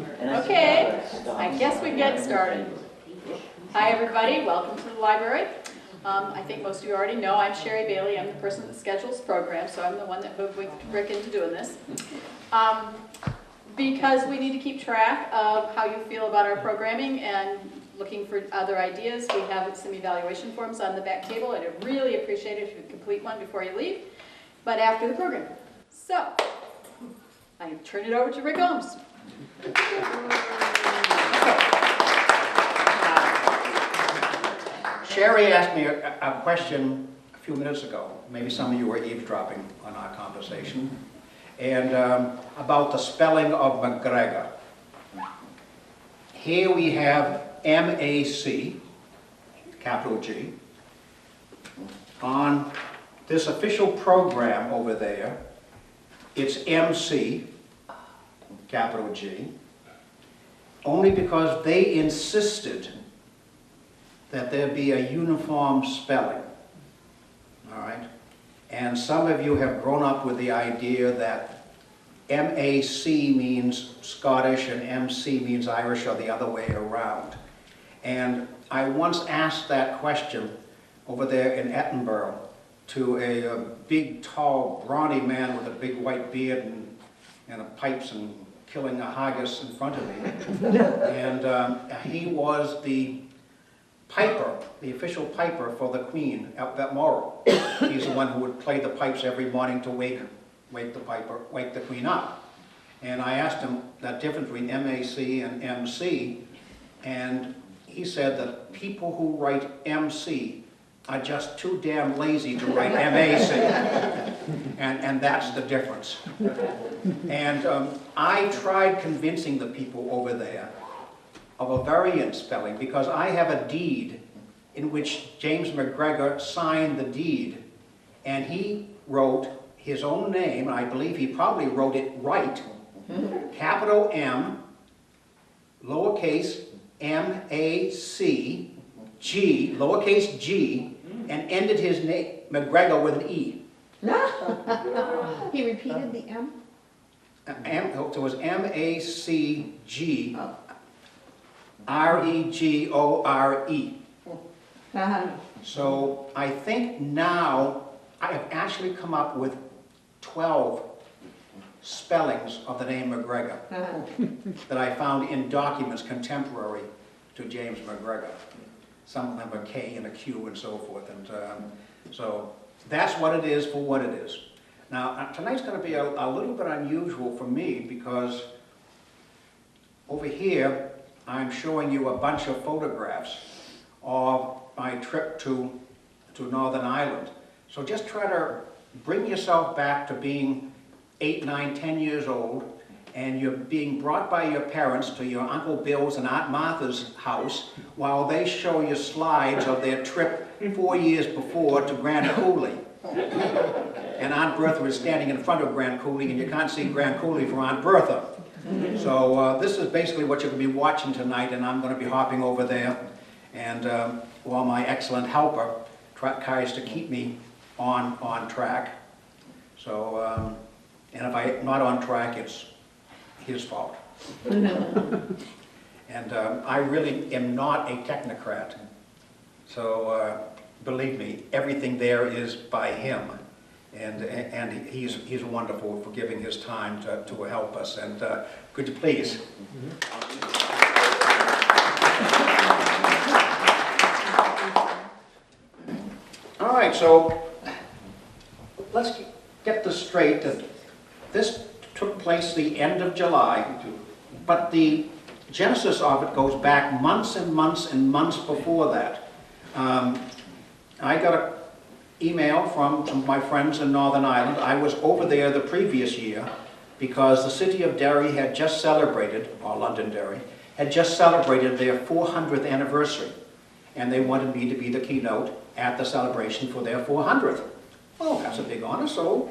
Okay, I guess we get started. Hi everybody, welcome to the library. I think most of you already know I'm Sherry Bailey. I'm the person that schedules programs, so I'm the one that hooked Rick into doing this. Because we need to keep track of how you feel about our programming and looking for other ideas, we have some evaluation forms on the back table. I'd really appreciate it if you would complete one before you leave, but after the program. So, I turn it over to Rick Holmes. Sherry asked me a question a few minutes ago. Maybe some of you were eavesdropping on our conversation, and about the spelling of McGregor. Here we have M-A-C, capital G. On this official program over there, it's M-C, capital G, only because they insisted that there be a uniform spelling, all right? And some of you have grown up with the idea that M-A-C means Scottish and M-C means Irish, or the other way around. And I once asked that question over there in Edinburgh to a big, tall, brawny man with a big white beard and pipes and killing a haggis in front of me. And he was the piper, the official piper for the Queen at Balmoral. He's the one who would play the pipes every morning to wake the Queen up. And I asked him that difference between M-A-C and M-C, and he said that people who write M-C are just too damn lazy to write M-A-C. And that's the difference. And I tried convincing the people over there of a variant spelling, because I have a deed in which James McGregor signed the deed, and he wrote his own name, and I believe he probably wrote it right, capital M, lowercase M-A-C, G, lowercase g, and ended his name, McGregor, with an E. He repeated the M? So it was M-A-C-G, R-E-G-O-R-E. So I think now I have actually come up with 12 spellings of the name McGregor that I found in documents contemporary to James McGregor. Some of them are K and a Q and so forth. And so that's what it is for what it is. Now tonight's going to be a little bit unusual for me, because over here I'm showing you a bunch of photographs of my trip to Northern Ireland. So just try to bring yourself back to being 8, 9, 10 years old, and you're being brought by your parents to your Uncle Bill's and Aunt Martha's house while they show you slides of their trip 4 years before to Grand Coulee. And Aunt Bertha is standing in front of Grand Coulee, and you can't see Grand Coulee from Aunt Bertha. So this is basically what you're going to be watching tonight, and I'm going to be hopping over there, and while my excellent helper tries to keep me on track. So, and if I'm not on track, it's his fault. And I really am not a technocrat. So believe me, everything there is by him. And he's wonderful for giving his time to help us. And could you please? All right, so let's get this straight. That this took place the end of July, but the genesis of it goes back months and months and months before that. I got an email from some of my friends in Northern Ireland. I was over there the previous year because the city of Derry had just celebrated, or Londonderry, had just celebrated their 400th anniversary. And they wanted me to be the keynote at the celebration for their 400th. Oh, that's a big honor. So,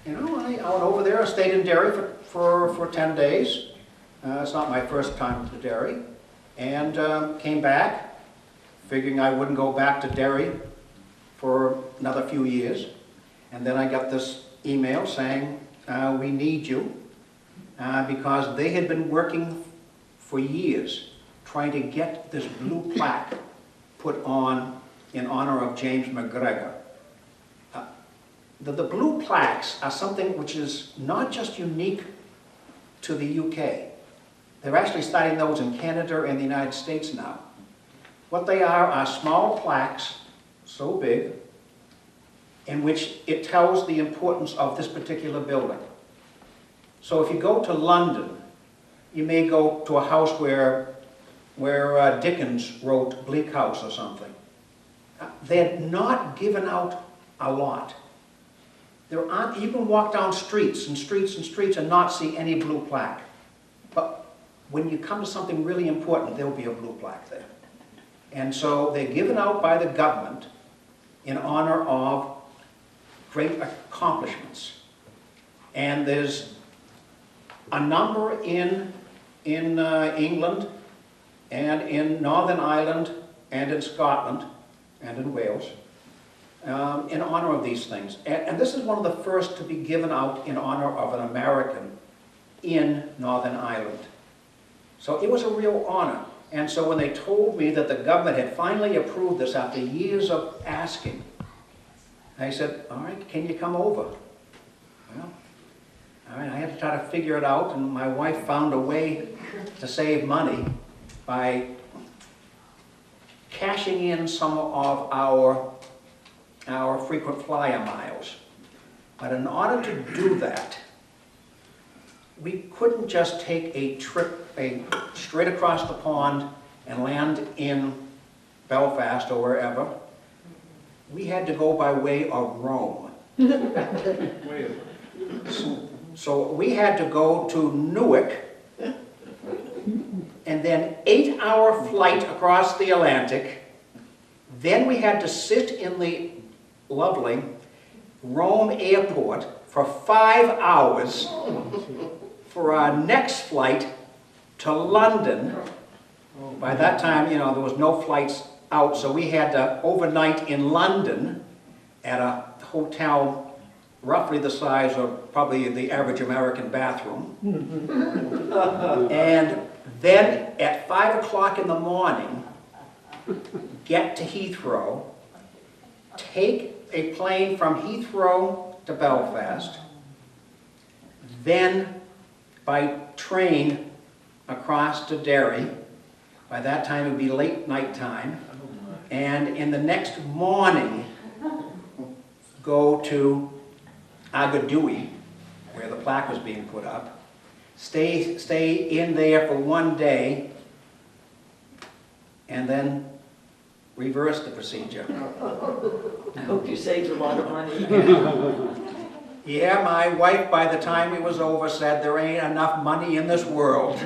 you know, I went over there, I stayed in Derry for 10 days. It's not my first time to Derry. And came back, figuring I wouldn't go back to Derry for another few years. And then I got this email saying, we need you, because they had been working for years trying to get this blue plaque put on in honor of James McGregor. The blue plaques are something which is not just unique to the UK. They're actually starting those in Canada and the United States now. What they are small plaques, so big, in which it tells the importance of this particular building. So if you go to London, you may go to a house where Dickens wrote Bleak House or something. They're not given out a lot. There aren't, you can walk down streets and streets and streets and not see any blue plaque. But when you come to something really important, there'll be a blue plaque there. And so they're given out by the government in honor of great accomplishments. And there's a number in England and in Northern Ireland and in Scotland and in Wales in honor of these things. And this is one of the first to be given out in honor of an American in Northern Ireland. So it was a real honor. And so when they told me that the government had finally approved this after years of asking, I said, all right, can you come over? Well, all right, I had to try to figure it out, and my wife found a way to save money by cashing in some of our frequent flyer miles. But in order to do that, we couldn't just take a trip straight across the pond and land in Belfast or wherever. We had to go by way of Rome. So we had to go to Newark, and then 8-hour flight across the Atlantic. Then we had to sit in the lovely Rome airport for 5 hours for our next flight to London. By that time, you know, there was no flights out, so we had to overnight in London at a hotel roughly the size of probably the average American bathroom. And then at 5 o'clock in the morning, get to Heathrow, take a plane from Heathrow to Belfast, then by train across to Derry. By that time it would be late night time. And in the next morning, go to Agadui, where the plaque was being put up. Stay in there for 1 day, and then reverse the procedure. I hope you saved a lot of money. Yeah, my wife, by the time it was over, said there ain't enough money in this world.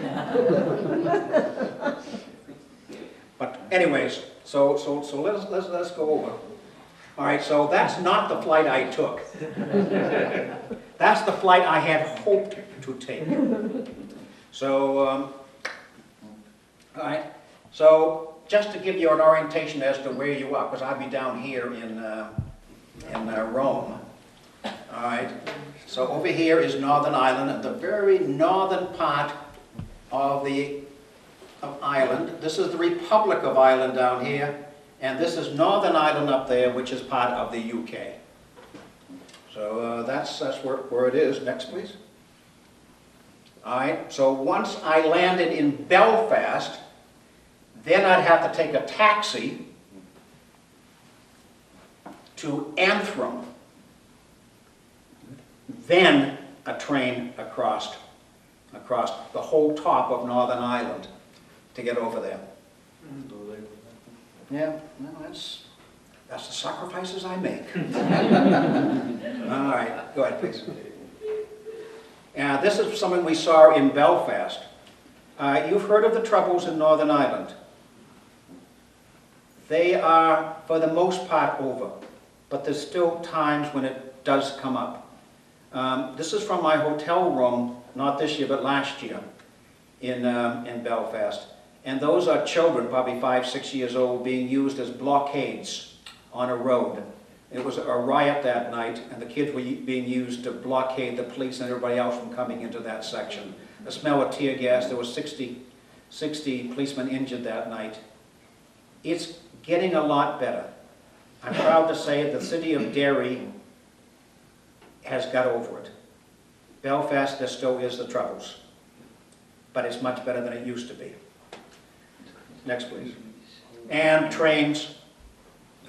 But anyways, so let's go over. All right, so that's not the flight I took. That's the flight I had hoped to take. So, all right. So just to give you an orientation as to where you are, because I'll be down here in Rome. All right. So over here is Northern Ireland, at the very northern part of Ireland. This is the Republic of Ireland down here, and this is Northern Ireland up there, which is part of the UK. So that's where it is. Next, please. All right. So once I landed in Belfast, then I'd have to take a taxi to Antrim, then a train across the whole top of Northern Ireland to get over there. Yeah, no, that's the sacrifices I make. All right, go ahead, please. This is something we saw in Belfast. You've heard of the Troubles in Northern Ireland. They are, for the most part, over, but there's still times when it does come up. This is from my hotel room, not this year, but last year, in Belfast. And those are children, probably 5, 6 years old, being used as blockades on a road. It was a riot that night, and the kids were being used to blockade the police and everybody else from coming into that section. The smell of tear gas, there were 60 60 policemen injured that night. It's getting a lot better. I'm proud to say the city of Derry has got over it. Belfast, there still is the troubles, but it's much better than it used to be. Next, please. And trains.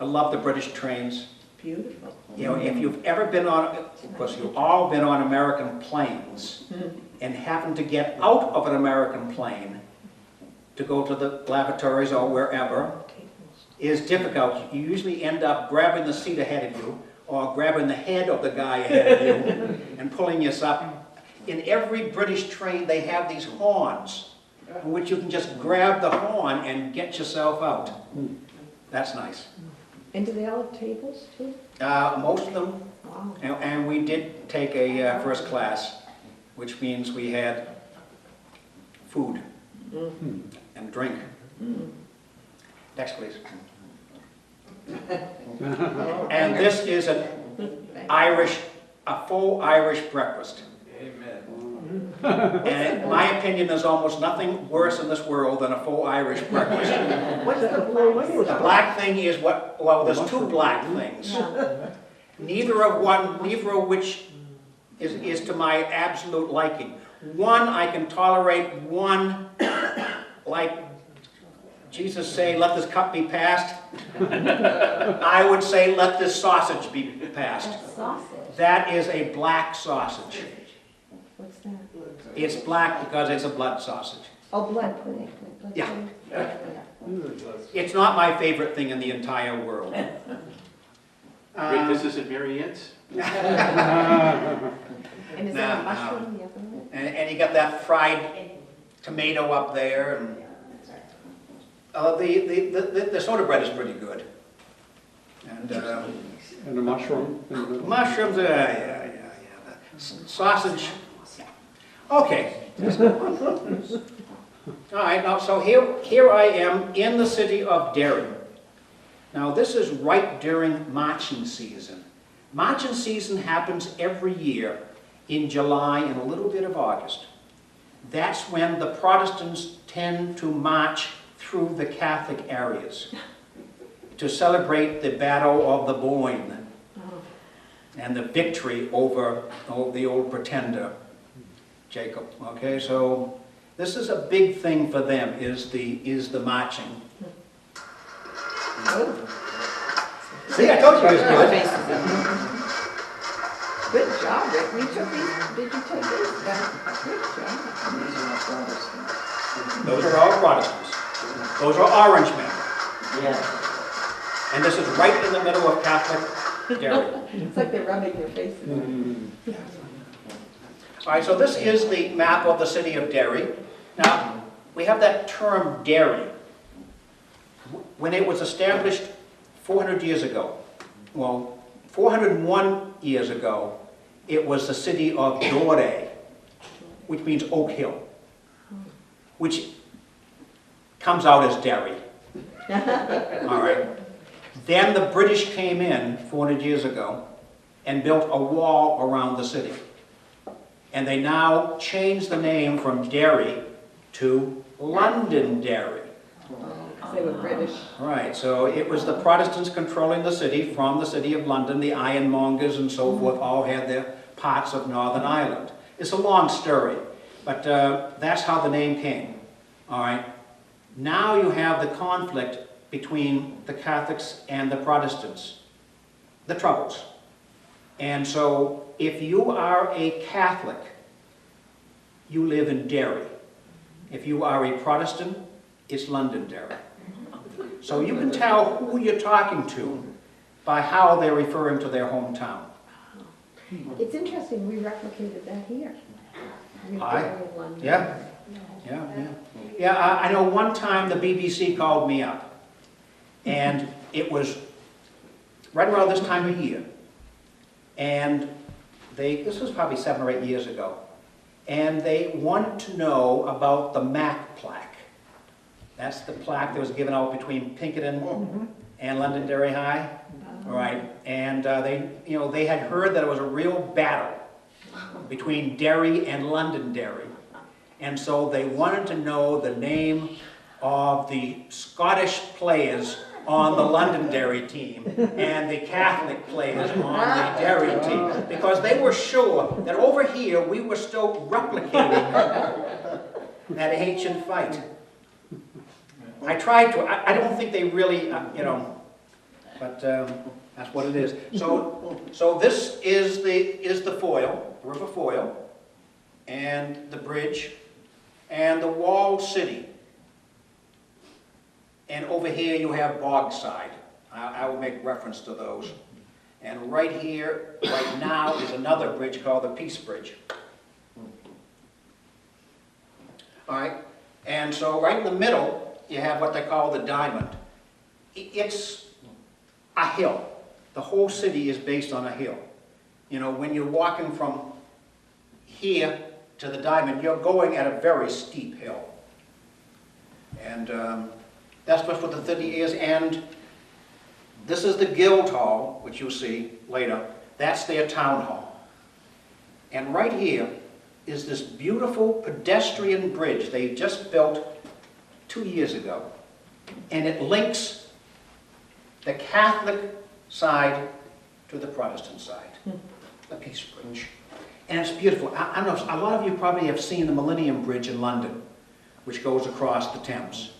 I love the British trains. Beautiful. You know, if you've ever been on, of course, you've all been on American planes, and happen to get out of an American plane to go to the lavatories or wherever, is difficult. You usually end up grabbing the seat ahead of you, or grabbing the head of the guy ahead of you, and pulling us up. In every British train, they have these horns, in which you can just grab the horn and get yourself out. That's nice. And do they all have tables too? Most of them, Wow. and we did take a first class, which means we had food and drink. Next, please. And this is a full Irish breakfast. And in my opinion, there's almost nothing worse in this world than a full Irish breakfast. What's the blue? The black thing is what, well, there's two black things. Neither of which is to my absolute liking. One, I can tolerate one, like Jesus say, let this cup be passed. I would say, let this sausage be passed. Sausage. That is a black sausage. What's that? It's black because it's a blood sausage. Oh, blood pudding. Blood Yeah. pudding. It's not my favorite thing in the entire world. Wait, this isn't Mary Ann's? And is there a mushroom in the other one? And you got that fried tomato up there. And, the soda bread is pretty good. And And a mushroom. mushrooms, yeah. The sausage. Okay. All right, now, so here I am in the city of Derry. Now, this is right during marching season. Marching season happens every year in July and a little bit of August. That's when the Protestants tend to march through the Catholic areas to celebrate the Battle of the Boyne and the victory over the old pretender, Jacob. Okay, so this is a big thing for them, is the marching. See, I told you it was good. Good job, Rick. We took these, did you take these? Good job. Those are all Protestants. Those are Orange men. Yeah. And this is right in the middle of Catholic Derry. It's like they're rubbing their faces. All right, so this is the map of the city of Derry. Now, we have that term Derry. When it was established 400 years ago, well, 401 years ago, it was the city of Derry, which means Oak Hill, which comes out as Derry. All right. Then the British came in 400 years ago and built a wall around the city. And they now changed the name from Derry to Londonderry. They were British. Right, so it was the Protestants controlling the city from the city of London. The ironmongers and so forth all had their parts of Northern Ireland. It's a long story, but that's how the name came. All right. Now you have the conflict between the Catholics and the Protestants, the Troubles. And so if you are a Catholic, you live in Derry. If you are a Protestant, it's Londonderry. So you can tell who you're talking to by how they're referring to their hometown. It's interesting, we replicated that here. We've Aye. done it in London. Yeah. Yeah, I know one time the BBC called me up, and it was right around this time of year. And this was probably 7 or 8 years ago, and they wanted to know about the Mac plaque. That's the plaque that was given out between Pinkerton and Londonderry High. All right, and they had heard that it was a real battle between Derry and Londonderry, And so they wanted to know the name of the Scottish players on the Londonderry team and the Catholic players on the Derry team, because they were sure that over here we were still replicating that ancient fight. I tried to. I don't think they really, you know, but that's what it is. So this is the foil, the river foil, and the bridge, and the walled city. And over here you have Bogside. I will make reference to those. And right here, right now, is another bridge called the Peace Bridge. All right, and so right in the middle, you have what they call the Diamond. It's a hill. The whole city is based on a hill. You know, when you're walking from here to the Diamond, you're going at a very steep hill. And that's what the 30 is. And this is the Guild Hall, which you'll see later. That's their town hall. And right here is this beautiful pedestrian bridge they just built 2 years ago. And it links the Catholic side to the Protestant side, the Peace Bridge. And it's beautiful. I know a lot of you probably have seen the Millennium Bridge in London, which goes across the Thames.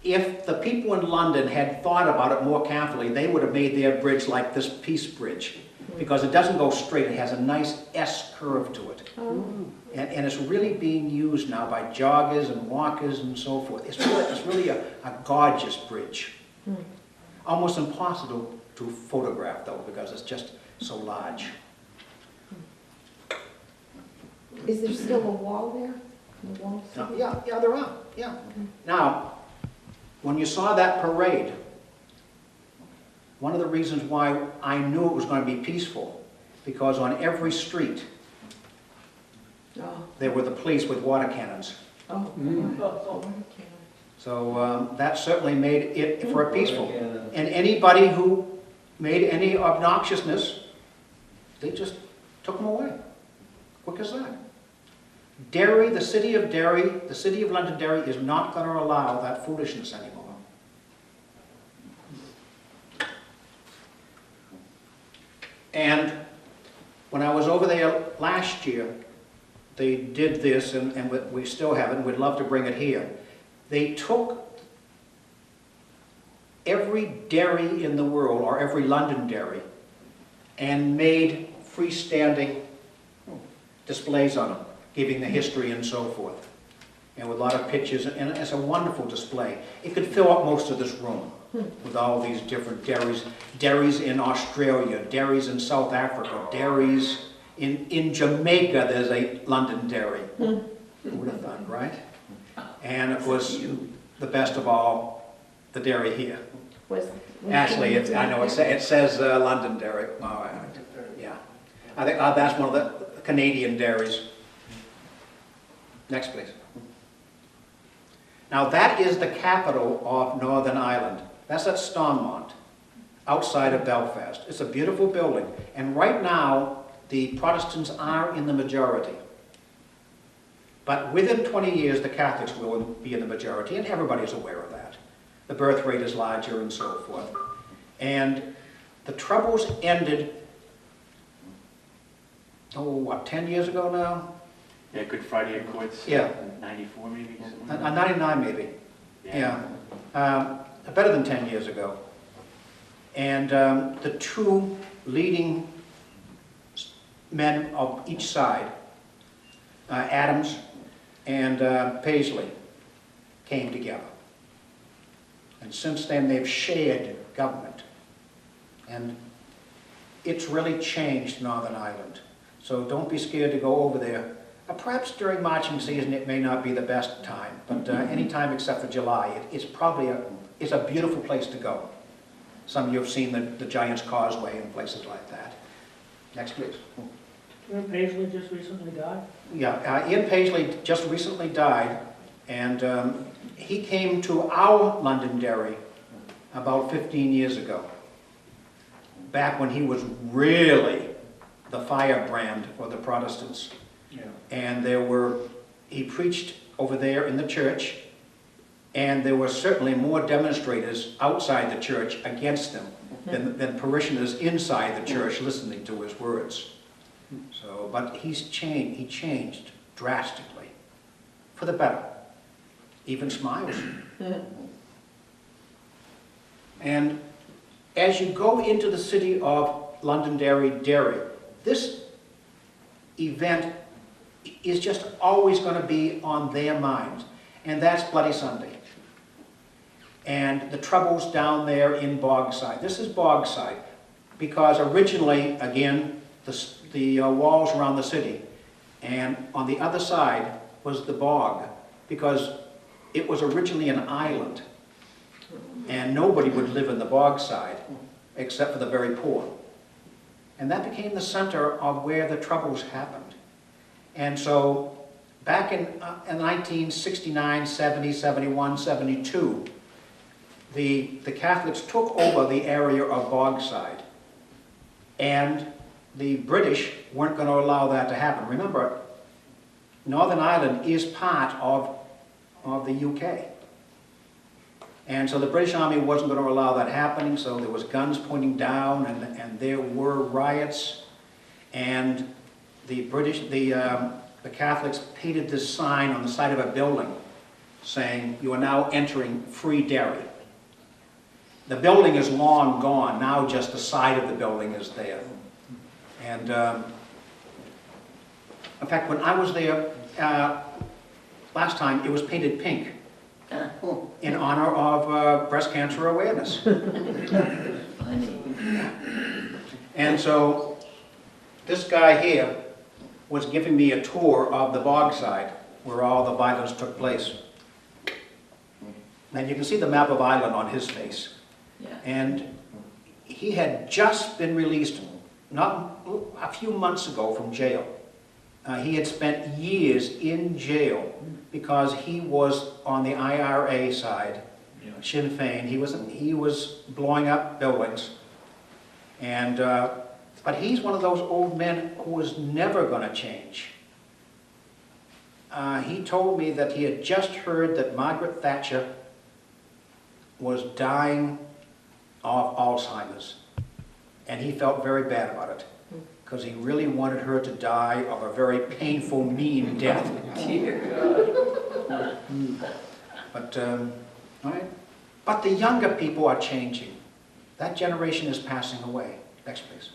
If the people in London had thought about it more carefully, they would have made their bridge like this Peace Bridge, because it doesn't go straight. It has a nice S curve to it. And it's really being used now by joggers and walkers and so forth. It's really a gorgeous bridge. Almost impossible to photograph, though, because it's just so large. Is there still a wall there? The wall city? Yeah, there are. Yeah. Now, when you saw that parade, one of the reasons why I knew it was going to be peaceful, because on every street there were the police with water cannons. So that certainly made it for a peaceful. And anybody who made any obnoxiousness, they just took them away. Quick as that. Derry, the city of Londonderry is not going to allow that foolishness anymore. And when I was over there last year, they did this, and we still have it, and we'd love to bring it here. They took every dairy in the world, or every Londonderry, and made freestanding displays on them, giving the history and so forth. And with a lot of pictures, and it's a wonderful display. It could fill up most of this room with all these different dairies. Dairies in Australia, dairies in South Africa, dairies in Jamaica, there's a Londonderry. Who would have thought, right? And of course, the best of all, the dairy here. Actually, I know it says Londonderry. Oh, yeah. I think that's one of the Canadian dairies. Next, please. Now that is the capital of Northern Ireland. That's at Stormont, outside of Belfast. It's a beautiful building. And right now, the Protestants are in the majority. But within 20 years, the Catholics will be in the majority, and everybody's aware of that. The birth rate is larger and so forth. And the Troubles ended, 10 years ago now? Yeah, Good Friday Accords. Yeah. 94 maybe? 99 maybe. Yeah. Better than 10 years ago. And the two leading men of each side, Adams and Paisley, came together. And since then they've shared government. And it's really changed Northern Ireland. So don't be scared to go over there. Perhaps during marching season it may not be the best time, but any time except for July, it's probably it's a beautiful place to go. Some of you have seen the Giant's Causeway and places like that. Next, please. Ian Paisley just recently died? Yeah, Ian Paisley just recently died, and he came to our Londonderry about 15 years ago, back when he was really the firebrand for the Protestants. Yeah. And there were he preached over there in the church, and there were certainly more demonstrators outside the church against him than parishioners inside the church listening to his words. So, but he changed drastically, for the better. Even smiles. And as you go into the city of Londonderry, Derry, this event is just always going to be on their minds, and that's Bloody Sunday. And the troubles down there in Bogside. This is Bogside, because originally, again, the walls around the city, and on the other side was the bog, because it was originally an island, and nobody would live in the Bogside, except for the very poor. And that became the center of where the troubles happened. And so, back in 1969, 70, 71, 72, the Catholics took over the area of Bogside, and the British weren't going to allow that to happen. Remember, Northern Ireland is part of the UK. And so the British Army wasn't going to allow that happening, so there was guns pointing down, and there were riots, and the Catholics painted this sign on the side of a building saying, "You are now entering free Derry." The building is long gone, now just the side of the building is there. And in fact, when I was there last time, it was painted pink in honor of breast cancer awareness. Funny. And so this guy here was giving me a tour of the Bogside, where all the violence took place. And you can see the map of Ireland on his face. Yeah. And he had just been released not a few months ago from jail. He had spent years in jail because he was on the IRA side, Sinn Féin. He was blowing up buildings. And but he's one of those old men who was never going to change. He told me that he had just heard that Margaret Thatcher was dying of Alzheimer's, and he felt very bad about it, because he really wanted her to die of a very painful, mean death. Dear God. But, all right. But the younger people are changing. That generation is passing away. Next, please.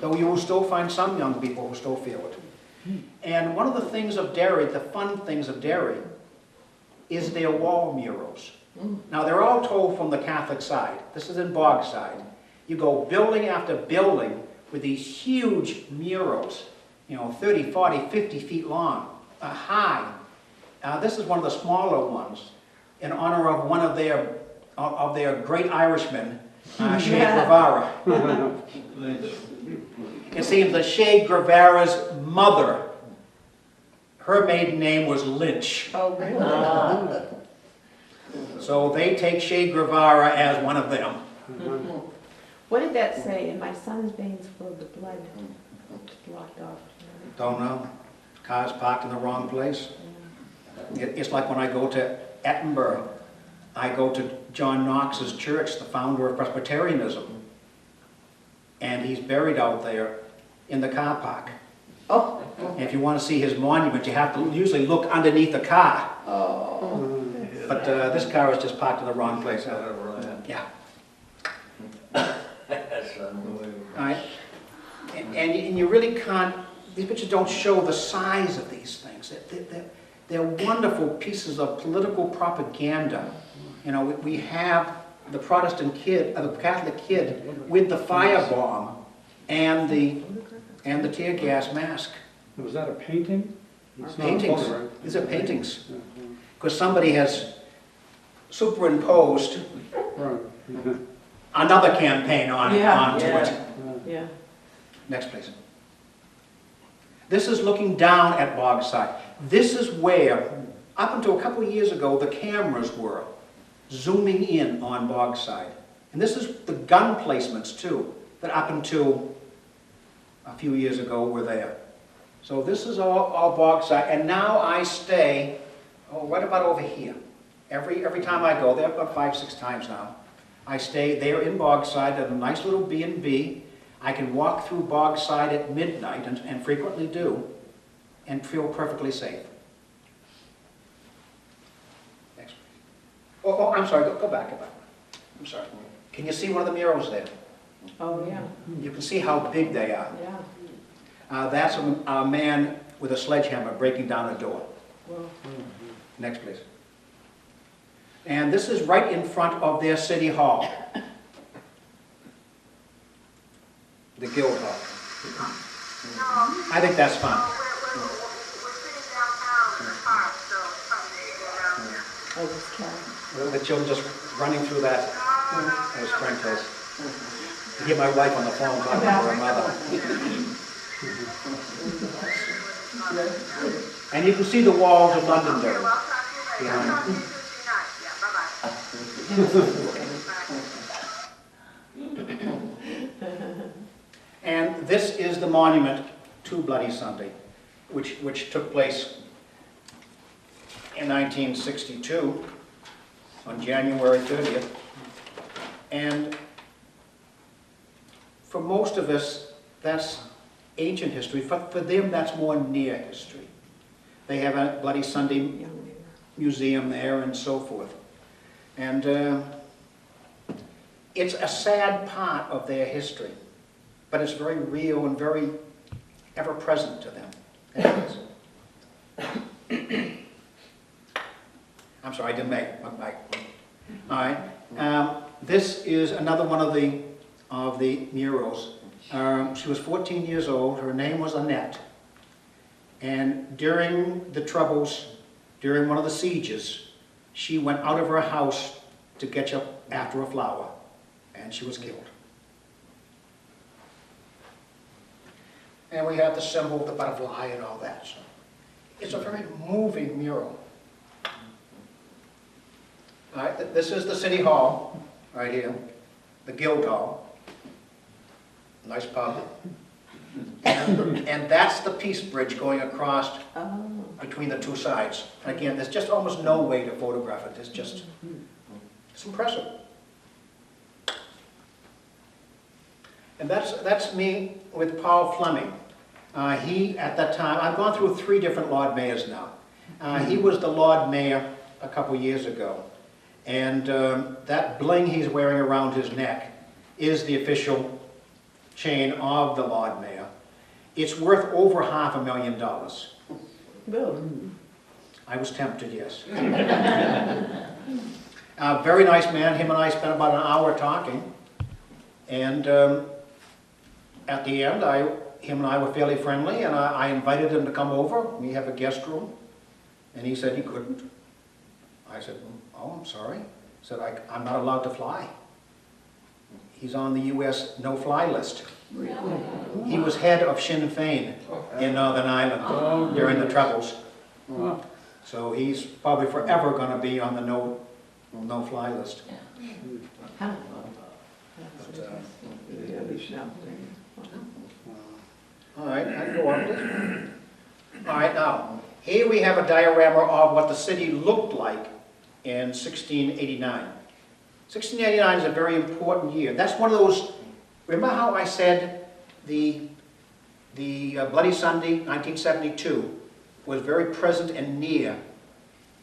Though you will still find some young people who still feel it. And one of the things of Derry, the fun things of Derry, is their wall murals. Now, they're all told from the Catholic side. This is in Bogside. You go building after building with these huge murals, 30, 40, 50 feet long, high. This is one of the smaller ones in honor of one of their great Irishmen, Che Guevara. It seems that Che Guevara's mother, her maiden name was Lynch. Oh, really? So they take Che Guevara as one of them. What did that say? In my son's veins flowed the blood. Blocked off. Don't know. Cars parked in the wrong place. It's like when I go to Edinburgh, I go to John Knox's church, the founder of Presbyterianism, and he's buried out there in the car park. Oh. And if you want to see his monument, you have to usually look underneath the car. Oh. But this car is just parked in the wrong place. Yeah. That's unbelievable. All right. And you really can't, these pictures don't show the size of these things. They're wonderful pieces of political propaganda. We have the Protestant kid, the Catholic kid with the firebomb and the tear gas mask. Was that a painting? It's not a Paintings. photo, right? These are paintings. Yeah, Because somebody has superimposed right. another campaign onto Yeah. it. Yeah. Next, please. This is looking down at Bogside. This is where, up until a couple of years ago, the cameras were zooming in on Bogside. And this is the gun placements, too, that up until a few years ago were there. So this is all Bogside, and now I stay, oh, what about over here? Every time I go there, about 5, 6 times now, I stay there in Bogside at a nice little B&B. I can walk through Bogside at midnight, and frequently do, and feel perfectly safe. Next. Oh, I'm sorry, go back. I'm sorry. Can you see one of the murals there? Oh, yeah, You can see how big they are. yeah. That's a man with a sledgehammer breaking down a door. Well, Next, please. And this is right in front of their city hall. The Guild Hall. I think that's fun. We're sitting downtown in the park, so it's probably to go around there. I was carrying. The children just running through that. Those sprinklers. You hear my wife on the phone talking to her mother. And you can see the walls of Londonderry Well, I'll talk to you later. I'll behind. talk to you Tuesday night. Yeah, bye-bye. And this is the monument to Bloody Sunday, which took place in 1962 on January 30th. And for most of us, that's ancient history. For them, that's more near history. They have a Bloody Sunday museum there and so forth. And it's a sad part of their history, but it's very real and very ever-present to them. I'm sorry, I didn't make my mic. All right. This is another one of the murals. She was 14 years old. Her name was Annette. And during the troubles, during one of the sieges, she went out of her house to get up after a flower, and she was killed. And we have the symbol of the butterfly and all that. So it's a very moving mural. All right, this is the City Hall, right here, the Guild Hall. Nice pub. And that's the Peace Bridge going across Oh, between the two sides. And again, there's just almost no way to photograph it. It's impressive. And that's me with Paul Fleming. He, at that time, I've gone through 3 different Lord Mayors now. He was the Lord Mayor a couple years ago. And that bling he's wearing around his neck is the official chain of the Lord Mayor. It's worth over $500,000. well, I was tempted, yes. Very nice man. Him and I spent about an hour talking. And at the end, him and I were fairly friendly, and I invited him to come over. We have a guest room. And he said he couldn't. I said, oh, I'm sorry. He said, I'm not allowed to fly. He's on the U.S. no-fly list. He was head of Sinn Féin in Northern Ireland during the Troubles. So he's probably forever going to be on the no-fly list. how? But, Yeah, we should have- all right, I go on, please. All right, now, here we have a diorama of what the city looked like in 1689. 1689 is a very important year. That's one of those, remember how I said the Bloody Sunday, 1972, was very present and near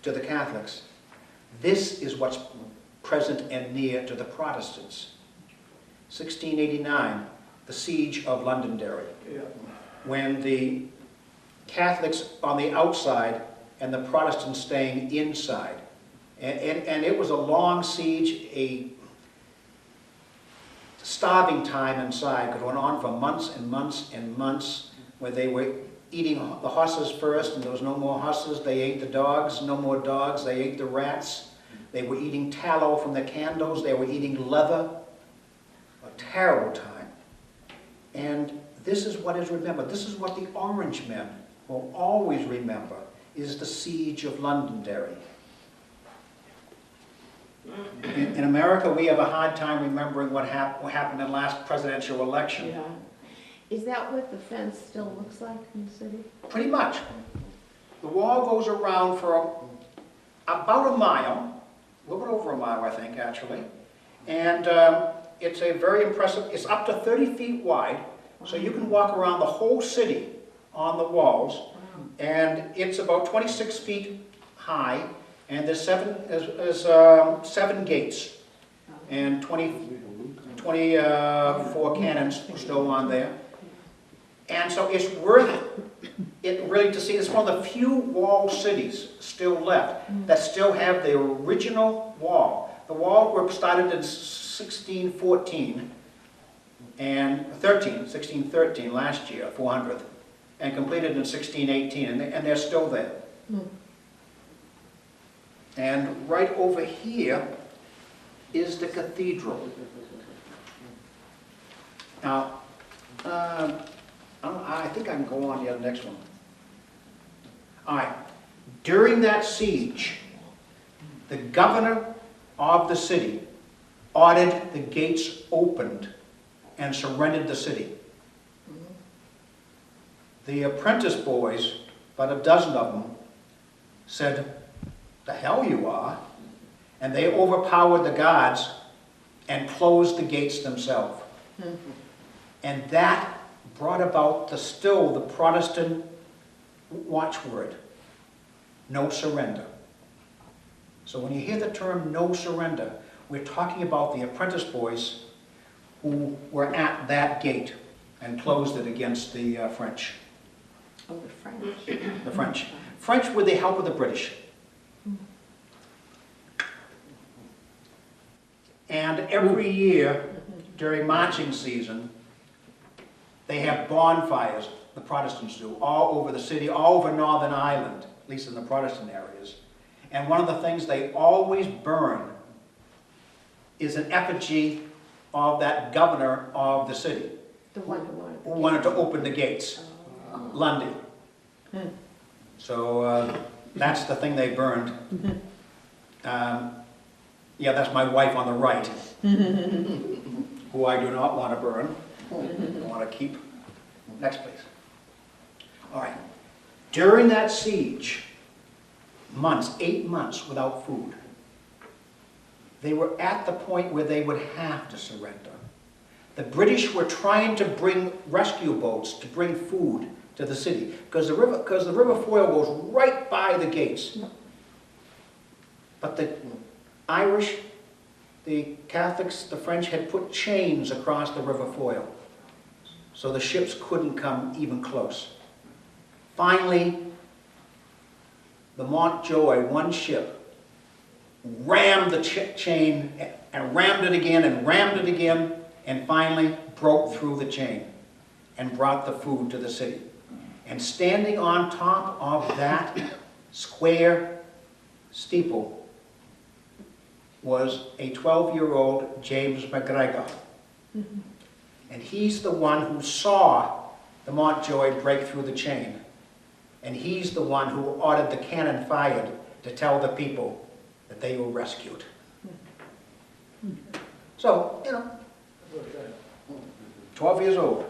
to the Catholics. This is what's present and near to the Protestants. 1689, the siege of Londonderry, when the Catholics on the outside and the Protestants staying inside. And it was a long siege, a starving time inside, because it went on for months and months and months, where they were eating the horses first, and there was no more horses. They ate the dogs, no more dogs. They ate the rats. They were eating tallow from the candles. They were eating leather. A terrible time. And this is what is remembered. This is what the Orange Men will always remember, is the siege of Londonderry. In America, we have a hard time remembering what happened in the last presidential election. Yeah. Is that what the fence still looks like in the city? Pretty much. The wall goes around for about a mile, a little bit over a mile, I think, actually. And it's a very impressive, it's up to 30 feet wide, so you can walk around the whole city on the walls. And it's about 26 feet high, and there's seven gates, and 24 cannons still on there. And so it's worth it really to see. It's one of the few walled cities still left that still have the original wall. The wall were started in 1614 and 1613 last year, 400th, and completed in 1618, and they're still there. And right over here is the cathedral. Now, I think I can go on to the next one. All right. During that siege, the governor of the city ordered the gates opened and surrendered the city. The apprentice boys, about a dozen of them, said, "The hell you are," and they overpowered the guards and closed the gates themselves. And that brought about the Protestant watchword, no surrender. So when you hear the term no surrender, we're talking about the apprentice boys who were at that gate and closed it against the French. Oh, the French. The French. French with the help of the British. And every year during marching season, they have bonfires, the Protestants do, all over the city, all over Northern Ireland, at least in the Protestant areas. And one of the things they always burn is an effigy of that governor of the city. The one who Who wanted to open the gates, Lundy. So that's the thing they burned. Yeah, that's my wife on the right, who I do not want to burn. I want to keep. Next, please. All right. During that siege, 8 months without food, they were at the point where they would have to surrender. The British were trying to bring rescue boats to bring food to the city because the river Foyle goes right by the gates. But the Irish, the Catholics, the French had put chains across the river Foyle, so the ships couldn't come even close. Finally, the Montjoy, one ship, rammed the chain and rammed it again and rammed it again, and finally broke through the chain and brought the food to the city. And standing on top of that square steeple was a 12-year-old James McGregor. And he's the one who saw the Montjoy break through the chain. And he's the one who ordered the cannon fired to tell the people that they were rescued. So, 12 years old.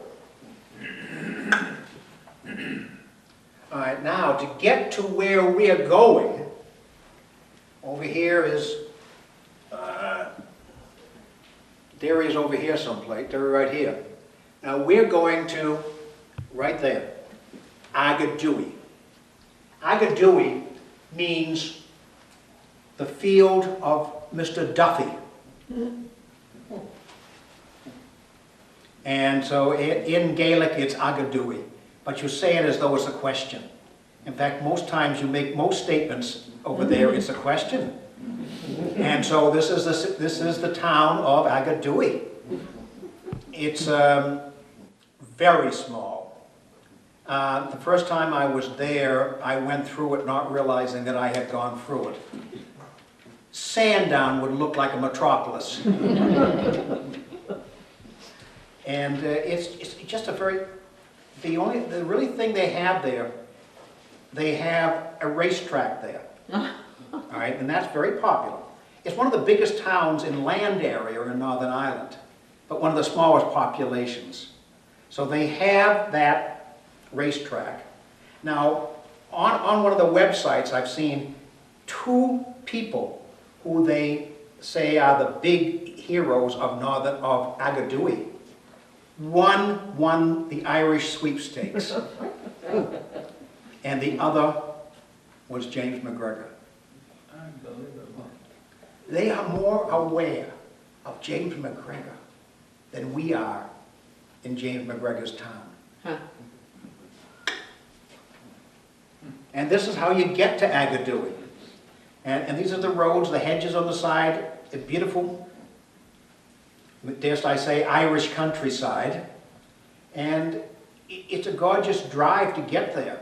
All right, now to get to where we're going, over here is, Derry is over here someplace, Derry right here. Now we're going to, right there, Agadui. Agadui means the field of Mr. Duffy. And so in Gaelic it's Agadui, but you say it as though it's a question. In fact, most times you make most statements over there, it's a question. And so this is the town of Agadui. It's very small. The first time I was there, I went through it not realizing that I had gone through it. Sandown would look like a metropolis. And it's just a very, the really thing they have there, they have a racetrack there. All right, and that's very popular. It's one of the biggest towns in land area in Northern Ireland, but one of the smallest populations. So they have that racetrack. Now, on one of the websites, I've seen 2 people who they say are the big heroes of Agadui. One won the Irish sweepstakes, and the other was James McGregor. They are more aware of James McGregor than we are in James McGregor's town. Huh. And this is how you get to Agadui. And these are the roads, the hedges on the side, the beautiful, dare I say, Irish countryside. And it's a gorgeous drive to get there.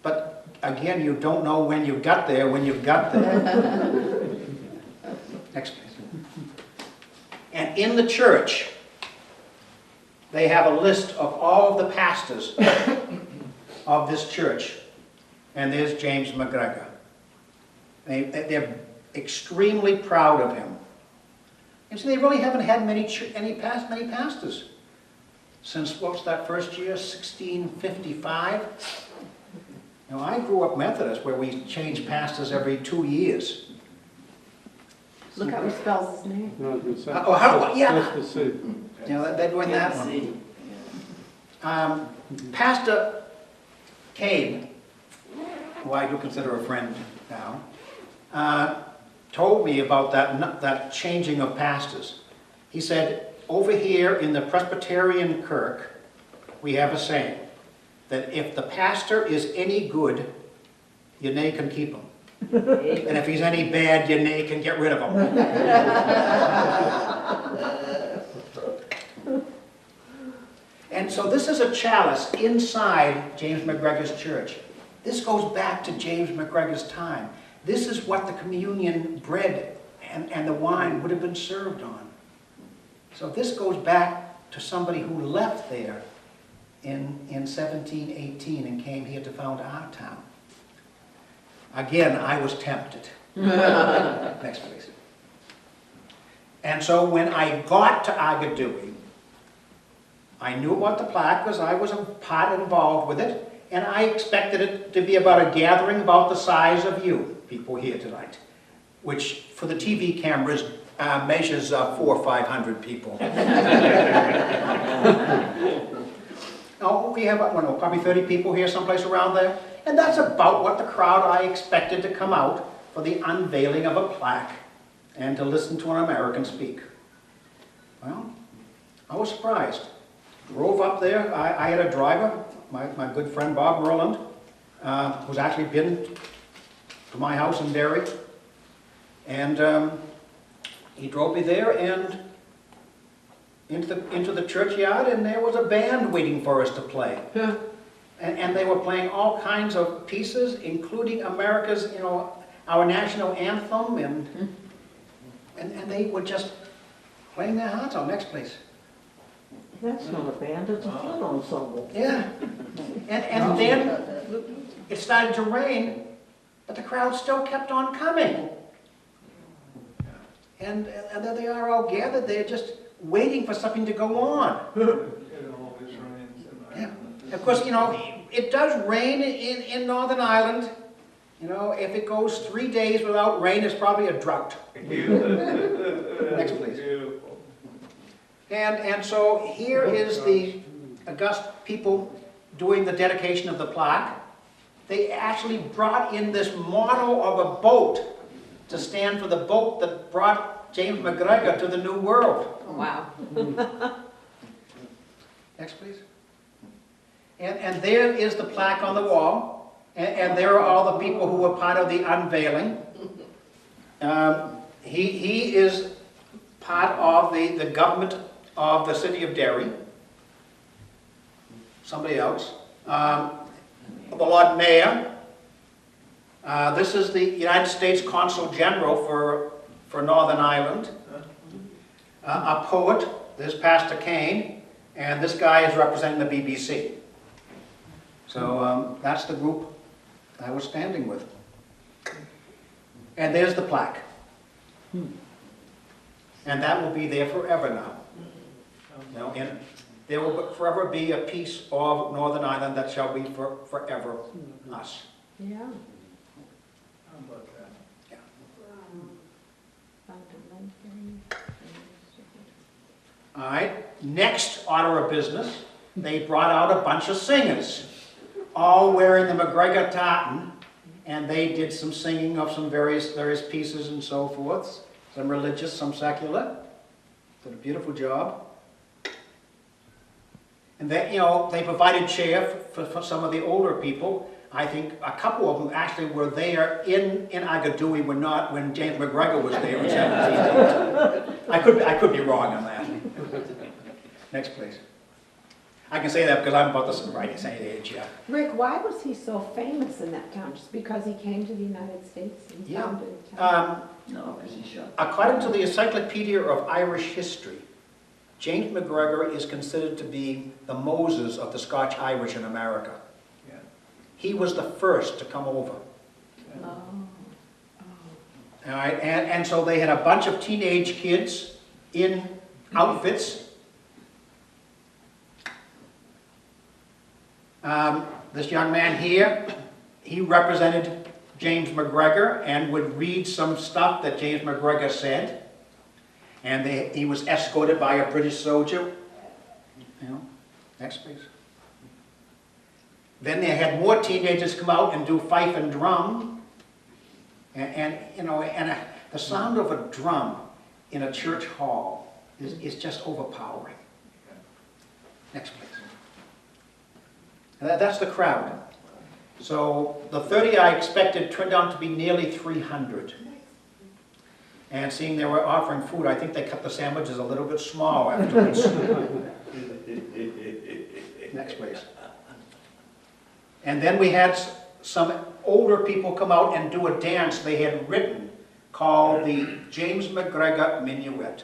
But again, you don't know when you got there when you've got there. Next, please. And in the church, they have a list of all of the pastors of this church. And there's James McGregor. They're extremely proud of him. And so they really haven't had many pastors since, what's that first year, 1655? Now, I grew up Methodist, where we changed pastors every 2 years. Look how he spells his name. No, it's Oh, how, yeah. Just the city. You know, they're doing that one. Pastor Cabe, who I do consider a friend now, told me about that changing of pastors. He said, over here in the Presbyterian Kirk, we have a saying that if the pastor is any good, you nay can keep him. And if he's any bad, you nay can get rid of him. And so this is a chalice inside James McGregor's church. This goes back to James McGregor's time. This is what the communion bread and the wine would have been served on. So this goes back to somebody who left there in 1718 and came here to found our town. Again, I was tempted. Next, please. And so when I got to Agadui, I knew about the plaque because I was a part involved with it, and I expected it to be about a gathering about the size of you people here tonight, which for the TV cameras measures 400 or 500 people. Oh, we have, I don't know, probably 30 people here, someplace around there. And that's about what the crowd I expected to come out for the unveiling of a plaque and to listen to an American speak. Well, I was surprised. Drove up there. I had a driver, my good friend Bob Merland, who's actually been to my house in Derry. And he drove me there and into the churchyard, and there was a band waiting for us to play. Huh. And they were playing all kinds of pieces, including America's, you know, our national anthem, and they were just playing their hearts out. Next, please. That's not a band, it's a flute ensemble. Yeah. And then it started to rain, but the crowd still kept on coming. And there they are all gathered there just waiting for something to go on. Yeah. Of course, you know, it does rain in Northern Ireland. You know, if it goes 3 days without rain, it's probably a drought. Next, please. And so here is the august people doing the dedication of the plaque. They actually brought in this model of a boat to stand for the boat that brought James McGregor to the New World. Wow. Next, please. And there is the plaque on the wall, and there are all the people who were part of the unveiling. He is part of the government of the city of Derry. Somebody else. The Lord Mayor. This is the United States Consul General for Northern Ireland. A poet. There's Pastor Kane. And this guy is representing the BBC. So that's the group I was standing with. And there's the plaque. And that will be there forever now. You know, and There will forever be a piece of Northern Ireland that shall be forever us. Yeah. How about that? All right, next order of business, they brought out a bunch of singers, all wearing the McGregor tartan, and they did some singing of some various pieces and so forth, some religious, some secular. Did a beautiful job. And then, you know, they provided chair for some of the older people. I think a couple of them actually were there in Agadooey when James McGregor was there in 17. I could be wrong on that. Next, please. I can say that because I'm about the same age, yeah. Rick, why was he so famous in that town? Just because he came to the United States and Yeah. founded a town? No, because he shot. According to the Encyclopedia of Irish History, James McGregor is considered to be the Moses of the Scotch-Irish in America. Yeah. He was the first to come over. Oh. All right, and so they had a bunch of teenage kids in outfits. This young man here, he represented James McGregor and would read some stuff that James McGregor said. And he was escorted by a British soldier. You know, next please. Then they had more teenagers come out and do fife and drum. And you know, the sound of a drum in a church hall is just overpowering. Next please. And that's the crowd. So the 30 I expected turned out to be nearly 300. And seeing they were offering food, I think they cut the sandwiches a little bit small afterwards. Next please. And then we had some older people come out and do a dance they had written called the James McGregor Minuet.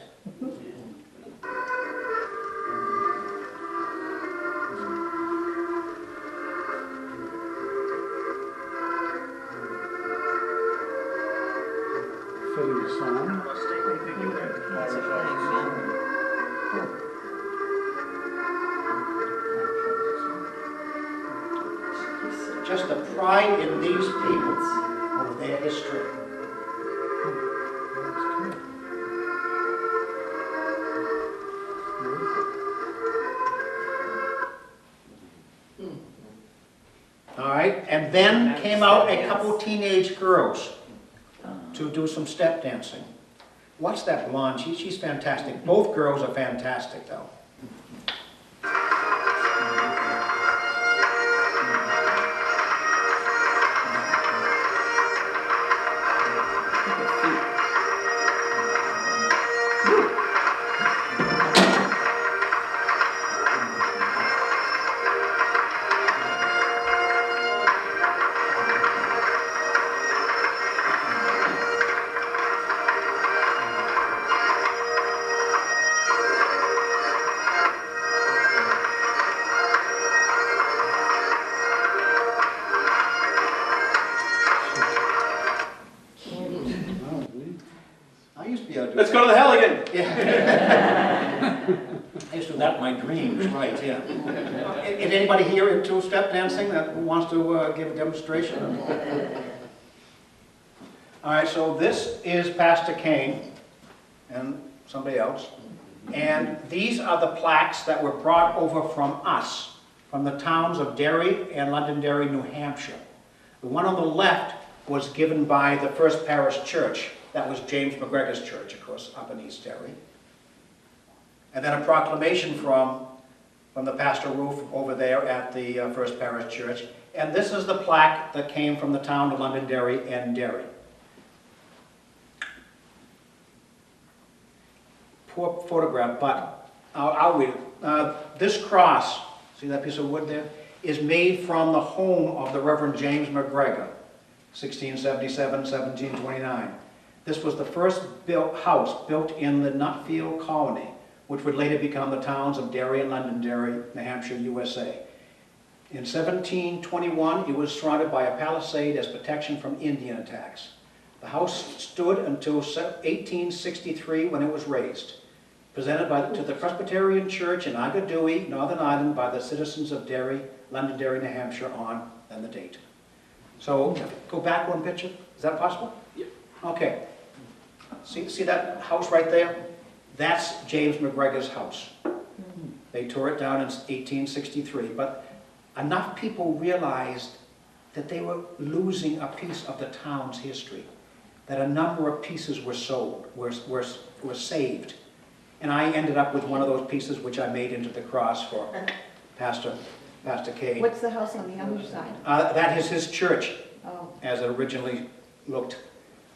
Fitting song. That's a funny man. Just the pride in these people of their history. All right, and then came out a couple teenage girls to do some step dancing. What's that blonde? She's fantastic. Both girls are fantastic, though. Let's go to the Halligan. Yeah. I used to do that in my dreams, right, yeah. Is anybody here into step dancing that wants to give a demonstration? All right, so this is Pastor Kane and somebody else. And these are the plaques that were brought over from us, from the towns of Derry and Londonderry, New Hampshire. The one on the left was given by the First Parish Church. That was James McGregor's church, of course, up in East Derry. And then a proclamation from the pastor roof over there at the First Parish Church. And this is the plaque that came from the town of Londonderry and Derry. Poor photograph, but I'll read it. This cross, see that piece of wood there, is made from the home of the Reverend James McGregor, 1677, 1729. This was the first house built in the Nutfield colony, which would later become the towns of Derry and Londonderry, New Hampshire, USA. In 1721, it was surrounded by a palisade as protection from Indian attacks. The house stood until 1863 when it was razed. presented to the Presbyterian Church in Agadui, Northern Ireland, by the citizens of Derry, Londonderry, New Hampshire, on, and the date. So, go back one picture. Is that possible? Yeah. Okay. See that house right there? That's James McGregor's house. They tore it down in 1863, but enough people realized that they were losing a piece of the town's history, that a number of pieces were sold, were saved. And I ended up with one of those pieces which I made into the cross for Pastor Kane. What's the house on the other side? That is his church, Oh, as it originally looked.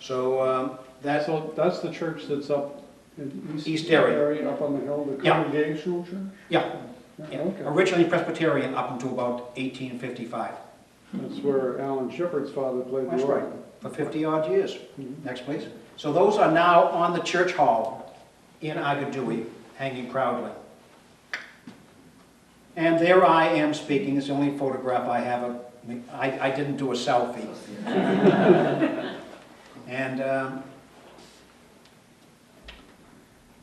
So that's So that's the church that's up in East Derry. Up on the hill, the Yeah. Congregational Church? yeah, Yeah, okay. originally Presbyterian up until about 1855. That's where Alan Shepard's father played That's the right, organ. for 50 odd years. Mhm. Next, please. So those are now on the church hall in Agadui, hanging proudly. And there I am speaking. It's the only photograph I have of me. I didn't do a selfie. And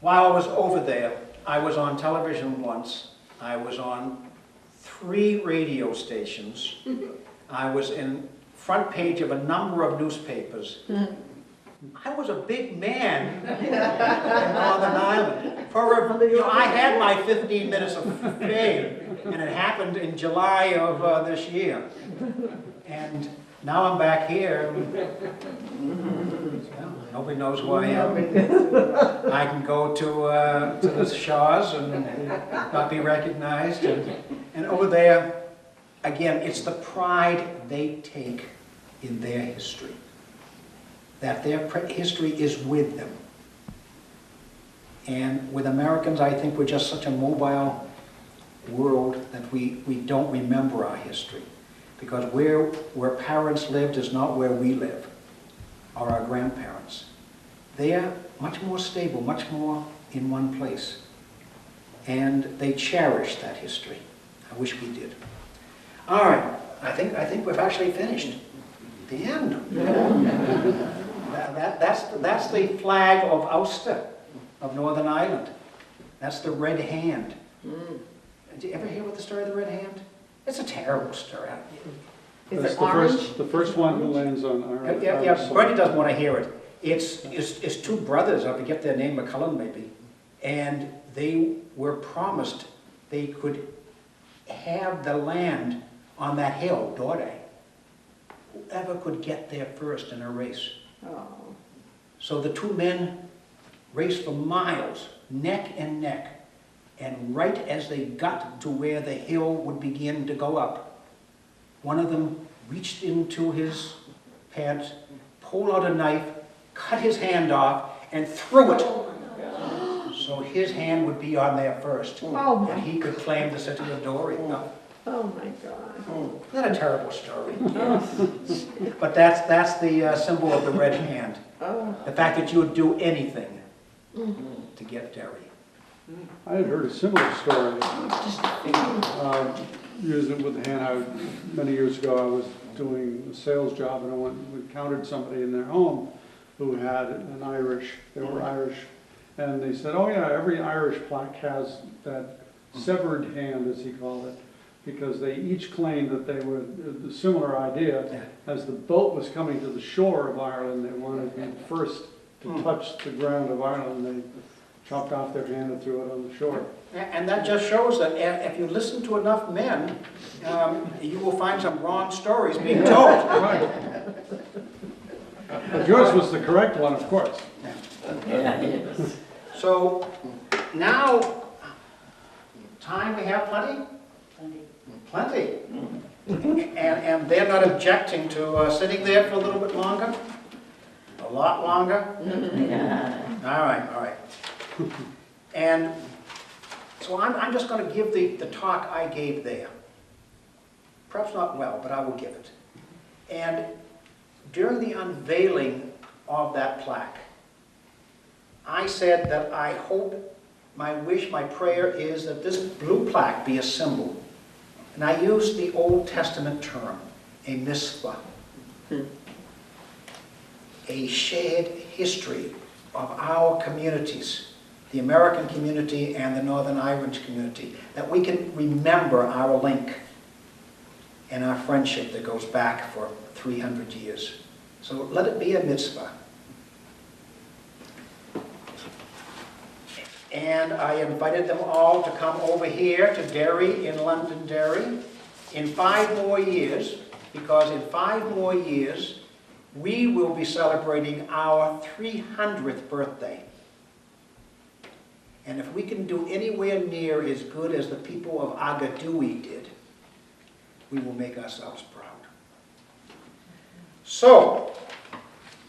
while I was over there, I was on television once. I was on 3 radio stations. I was in front page of a number of newspapers. I was a big man in Northern Ireland. I had my 15 minutes of fame, and it happened in July of this year. And now I'm back here. Well, nobody knows who I am. I can go to the Shaws and not be recognized. And over there, again, it's the pride they take in their history, that their history is with them. And with Americans, I think we're just such a mobile world that we don't remember our history. Because where parents lived is not where we live, or our grandparents. They are much more stable, much more in one place. And they cherish that history. I wish we did. All right, I think we've actually finished. The end. That's the flag of Ulster, of Northern Ireland. That's the Red Hand. Did you ever hear what the story of the Red Hand? It's a terrible story. is That's it orange? the first one who lands on Ireland. Yeah, Bertie doesn't want to hear it. It's 2 brothers, I forget their name, McCullen maybe, and they were promised they could have the land on that hill, Dore. Whoever could get there first in a race. Oh, So the 2 men raced for miles, neck and neck, and right as they got to where the hill would begin to go up, one of them reached into his pants, pulled out a knife, cut his hand off, and threw it. So his hand would be on there first, Oh, and he could claim the city of Dory. oh my God. Isn't that a terrible story? But that's the symbol of the Red Hand. Oh, The fact that you would do anything to get Derry. I had heard a similar story. Using it with the hand, many years ago I was doing a sales job and we encountered somebody in their home who had an Irish, they were Irish, and they said, oh yeah, every Irish plaque has that severed hand, as he called it, because they each claimed that they were the similar idea. As the boat was coming to the shore of Ireland, they wanted to be first to touch the ground of Ireland. They chopped off their hand and threw it on the shore. And that just shows that if you listen to enough men, you will find some wrong stories being told. Right. But yours was the correct one, of course. Yeah, yes. So now, time we have plenty? Plenty. And they're not objecting to sitting there for a little bit longer? A lot longer? Yeah. All right. And so I'm just going to give the talk I gave there. Perhaps not well, but I will give it. And during the unveiling of that plaque, I said that I hope, my wish, my prayer is that this blue plaque be a symbol. And I used the Old Testament term, a mitzvah, a shared history of our communities the American community and the Northern Irish community, that we can remember our link and our friendship that goes back for 300 years. So let it be a mitzvah. And I invited them all to come over here to Derry, in Londonderry, in 5 more years, because in 5 more years, we will be celebrating our 300th birthday. And if we can do anywhere near as good as the people of Agadoui did, we will make ourselves proud. So,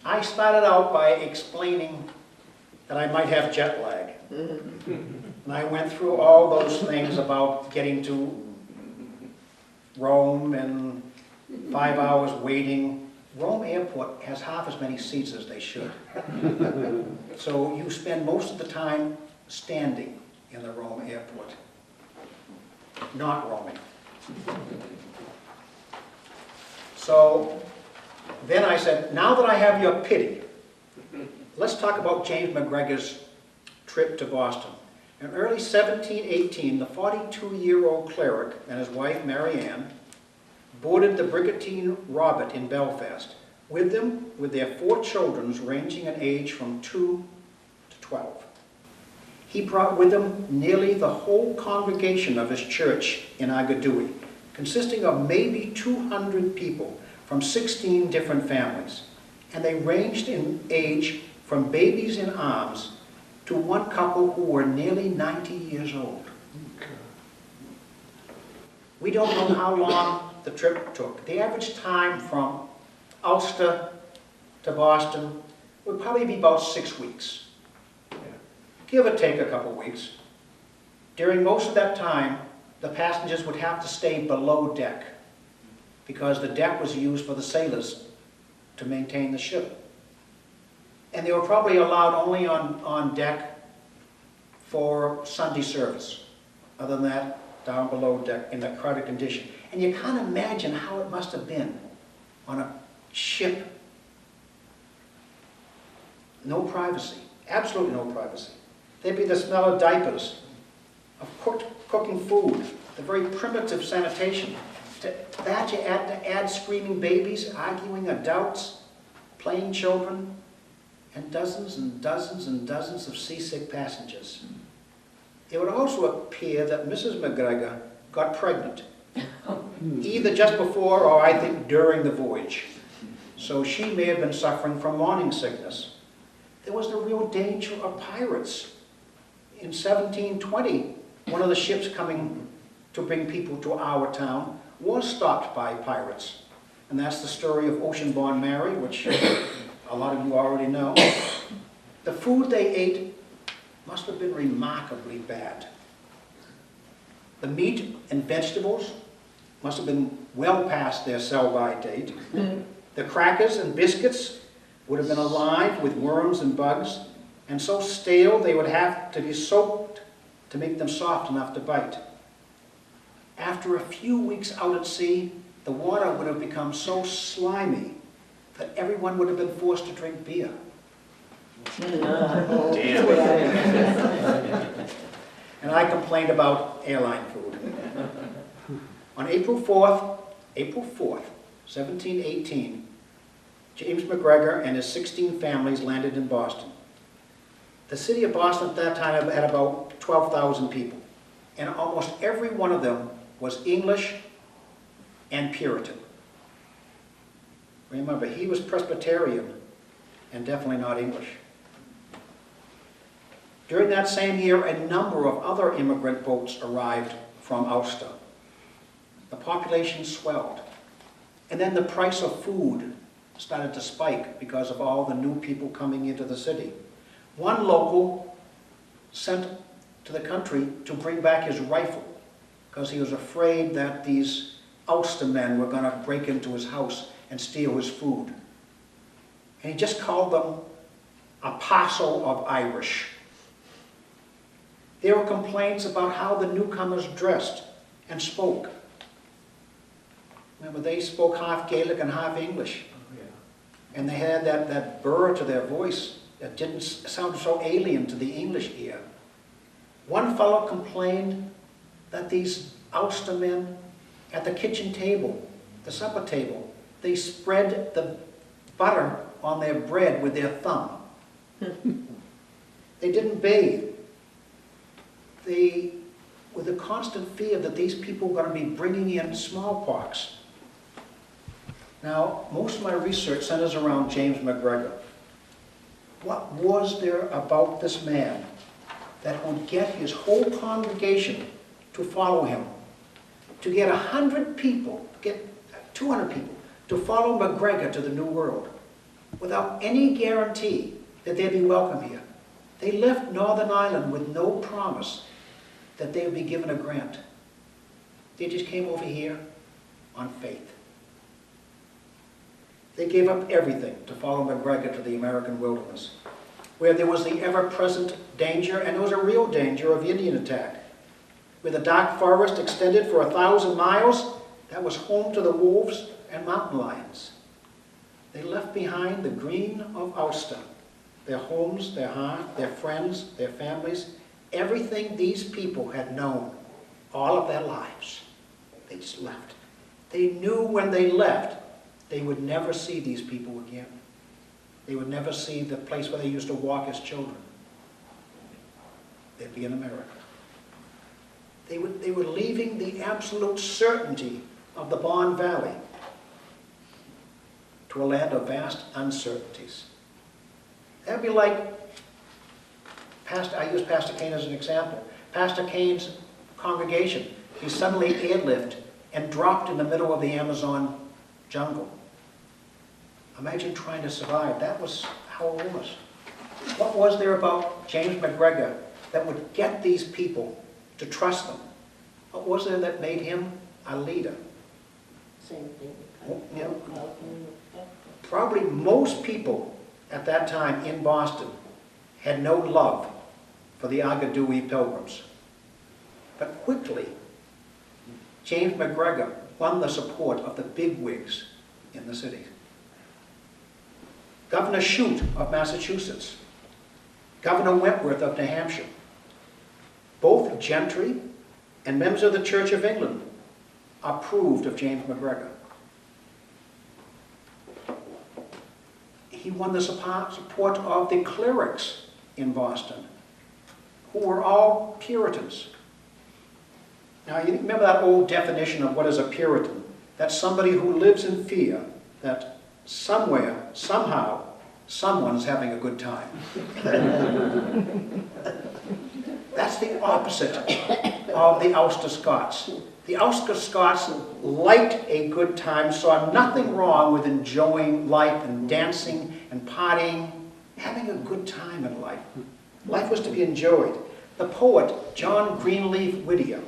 I started out by explaining that I might have jet lag. And I went through all those things about getting to Rome and 5 hours waiting. Rome Airport has half as many seats as they should. So you spend most of the time standing in the Rome Airport, not roaming. So then I said, now that I have your pity, let's talk about James McGregor's trip to Boston. In early 1718, the 42-year-old cleric and his wife, Mary Ann, boarded the brigantine Robert in Belfast. With them were their 4 children ranging in age from 2 to 12. He brought with him nearly the whole congregation of his church in Agadoui, consisting of maybe 200 people from 16 different families. And they ranged in age from babies in arms to one couple who were nearly 90 years old. We don't know how long the trip took. The average time from Ulster to Boston would probably be about 6 weeks. Give or take a couple weeks. During most of that time, the passengers would have to stay below deck because the deck was used for the sailors to maintain the ship. And they were probably allowed only on deck for Sunday service. Other than that, down below deck in that crowded condition. And you can't imagine how it must have been on a ship. No privacy, absolutely no privacy. There'd be the smell of diapers, of cooking food, the very primitive sanitation. To that you add screaming babies, arguing adults, playing children, and dozens and dozens and dozens of seasick passengers. It would also appear that Mrs. McGregor got pregnant, either just before or I think during the voyage. So she may have been suffering from morning sickness. There was the real danger of pirates. In 1720, one of the ships coming to bring people to our town was stopped by pirates. And that's the story of Ocean-Born Mary, which a lot of you already know. The food they ate must have been remarkably bad. The meat and vegetables must have been well past their sell-by date. The crackers and biscuits would have been alive with worms and bugs, and so stale they would have to be soaked to make them soft enough to bite. After a few weeks out at sea, the water would have become so slimy that everyone would have been forced to drink beer. Damn. And I complained about airline food. On April 4th, 1718, James McGregor and his 16 families landed in Boston. The city of Boston at that time had about 12,000 people, and almost every one of them was English and Puritan. Remember, he was Presbyterian and definitely not English. During that same year, a number of other immigrant boats arrived from Ulster. The population swelled. And then the price of food started to spike because of all the new people coming into the city. One local sent to the country to bring back his rifle because he was afraid that these Ulster men were going to break into his house and steal his food. And he just called them a parcel of Irish. There were complaints about how the newcomers dressed and spoke. Remember, they spoke half Gaelic and half English. And they had that burr to their voice. that didn't sound so alien to the English ear. One fellow complained that these Ulster men at the kitchen table, the supper table, they spread the butter on their bread with their thumb. They didn't bathe. They, with a constant fear that these people were going to be bringing in smallpox. Now, most of my research centers around James McGregor. What was there about this man that would get his whole congregation to follow him? To get 100 people, get 200 people to follow McGregor to the New World without any guarantee that they'd be welcome here. They left Northern Ireland with no promise that they would be given a grant. They just came over here on faith. They gave up everything to follow McGregor to the American wilderness, where there was the ever-present danger, and there was a real danger of Indian attack. Where the dark forest extended for 1,000 miles, that was home to the wolves and mountain lions. They left behind the green of Ulster, their homes, their heart, their friends, their families, everything these people had known all of their lives. They just left. They knew when they left, they would never see these people again. They would never see the place where they used to walk as children. They'd be in America. They were leaving the absolute certainty of the Bond Valley to a land of vast uncertainties. That would be like, I use Pastor Kane as an example. Pastor Kane's congregation, he suddenly airlifted and dropped in the middle of the Amazon jungle. Imagine trying to survive. That was how it was. What was there about James McGregor that would get these people to trust them? What was there that made him a leader? Same thing. You know, probably most people at that time in Boston had no love for the Agadoui Pilgrims. But quickly, James McGregor won the support of the bigwigs in the city. Governor Shute of Massachusetts, Governor Wentworth of New Hampshire, both gentry and members of the Church of England approved of James McGregor. He won the support of the clerics in Boston, who were all Puritans. Now, you remember that old definition of what is a Puritan? That's somebody who lives in fear that somewhere, somehow, someone's having a good time. That's the opposite of the Ulster Scots. The Ulster Scots liked a good time, saw nothing wrong with enjoying life and dancing and partying, having a good time in life. Life was to be enjoyed. The poet John Greenleaf Whittier,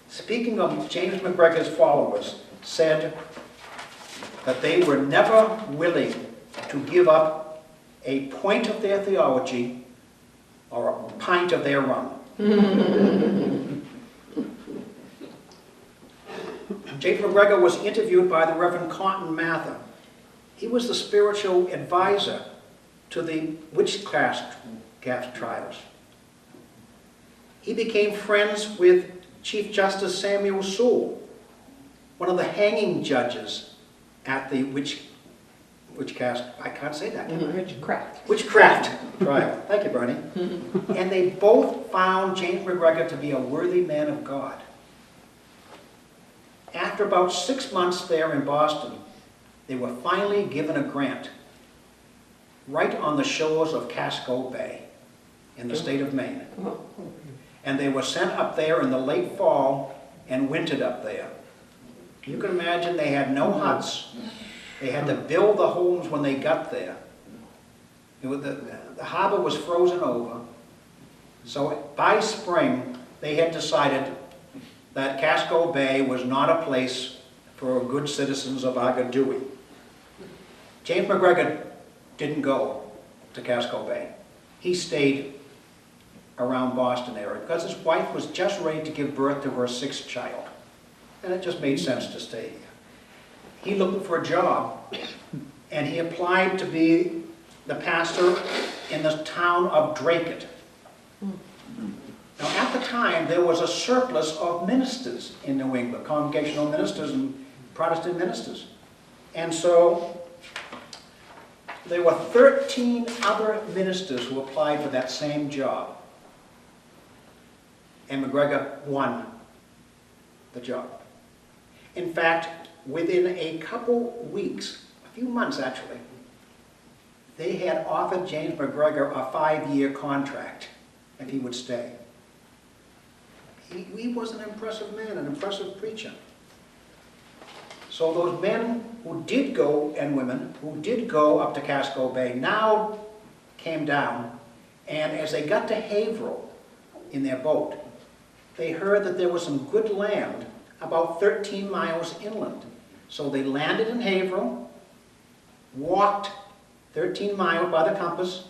speaking of James McGregor's followers, said that they were never willing to give up a point of their theology or a pint of their rum. James McGregor was interviewed by the Reverend Cotton Mather. He was the spiritual advisor to the witchcraft trials. He became friends with Chief Justice Samuel Sewell, one of the hanging judges at the witchcraft, I can't say that. Witchcraft trial. Thank you, Bernie. And they both found James McGregor to be a worthy man of God. After about 6 months there in Boston, they were finally given a grant right on the shores of Casco Bay in the state of Maine. And they were sent up there in the late fall and wintered up there. You can imagine they had no huts. They had to build the homes when they got there. The harbor was frozen over. So by spring, they had decided that Casco Bay was not a place for good citizens of Agadoui. James McGregor didn't go to Casco Bay. He stayed around Boston area because his wife was just ready to give birth to her 6th child. And it just made sense to stay here. He looked for a job, and he applied to be the pastor in the town of Draycott. Now, at the time, there was a surplus of ministers in New England, congregational ministers and Protestant ministers. And so there were 13 other ministers who applied for that same job. And McGregor won the job. In fact, within a couple weeks, a few months actually, they had offered James McGregor a 5-year contract if he would stay. He was an impressive man, an impressive preacher. So those men who did go, and women, who did go up to Casco Bay now came down, and as they got to Haverhill in their boat, they heard that there was some good land about 13 miles inland. So they landed in Haverhill, walked 13 miles by the compass,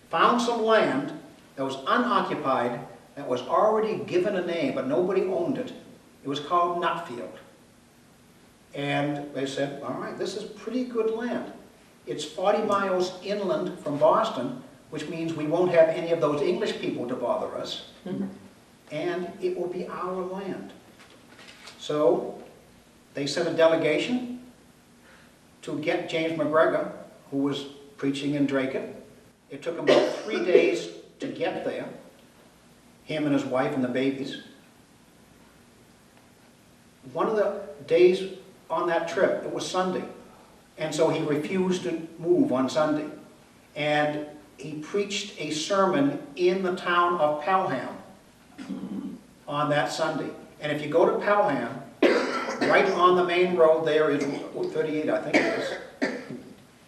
found some land that was unoccupied, that was already given a name, but nobody owned it. It was called Nutfield. And they said, all right, this is pretty good land. It's 40 miles inland from Boston, which means we won't have any of those English people to bother us. And it will be our land. So they sent a delegation to get James McGregor, who was preaching in Draycott. It took him about 3 days to get there, him and his wife and the babies. One of the days on that trip, it was Sunday, and so he refused to move on Sunday. And he preached a sermon in the town of Pelham on that Sunday. And if you go to Pelham, right on the main road there is Route 38, I think it is,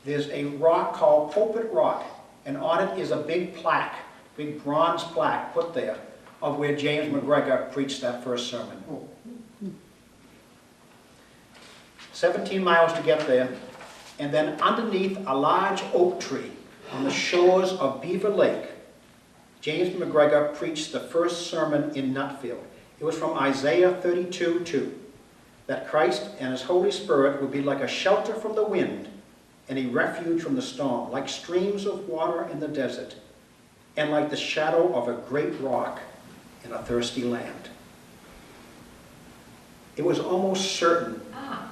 there's a rock called Pulpit Rock, and on it is a big plaque, big bronze plaque put there of where James McGregor preached that first sermon. 17 miles to get there, and then underneath a large oak tree on the shores of Beaver Lake, James McGregor preached the first sermon in Nutfield. It was from Isaiah 32:2, that Christ and His Holy Spirit would be like a shelter from the wind and a refuge from the storm, like streams of water in the desert, and like the shadow of a great rock in a thirsty land. It was almost certain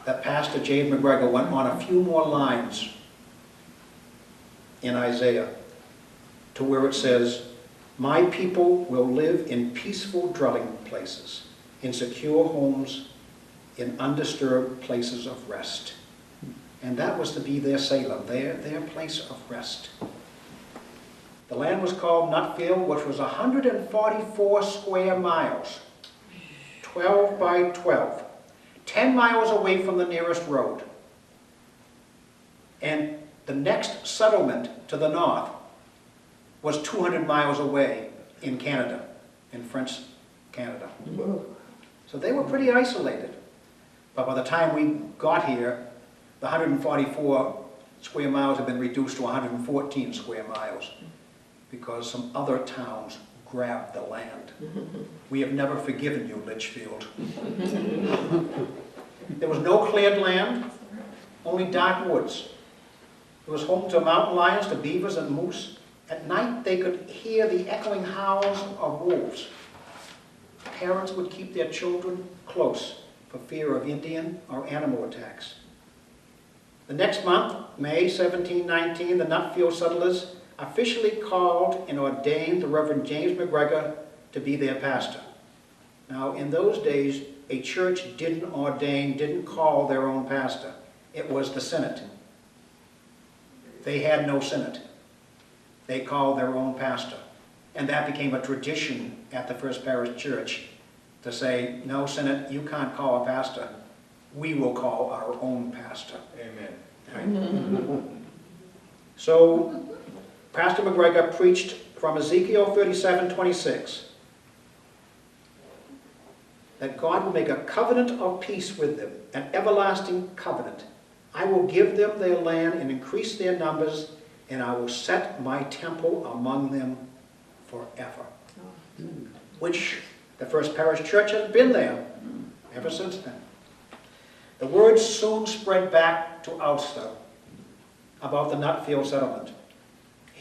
that Pastor James McGregor went on a few more lines in Isaiah to where it says, "My people will live in peaceful dwelling places, in secure homes, in undisturbed places of rest." And that was to be their Salem, their place of rest. The land was called Nutfield, which was 144 square miles, 12 by 12, 10 miles away from the nearest road. And the next settlement to the north was 200 miles away in Canada, in French Canada. So they were pretty isolated. But by the time we got here, the 144 square miles had been reduced to 114 square miles because some other towns grabbed the land. We have never forgiven you, Litchfield. There was no cleared land, only dark woods. It was home to mountain lions, to beavers and moose. At night, they could hear the echoing howls of wolves. Parents would keep their children close for fear of Indian or animal attacks. The next month, May 1719, the Nutfield settlers officially called and ordained the Reverend James McGregor to be their pastor. Now, in those days, a church didn't call their own pastor. It was the Synod. They had no Synod. They called their own pastor. And that became a tradition at the First Parish Church to say, no, Synod, you can't call a pastor. We will call our own pastor. Amen. Right? So, Pastor McGregor preached from Ezekiel 37:26 that God will make a covenant of peace with them, an everlasting covenant. I will give them their land and increase their numbers, and I will set my temple among them forever. Which the First Parish Church has been there ever since then. The word soon spread back to Ulster about the Nutfield settlement.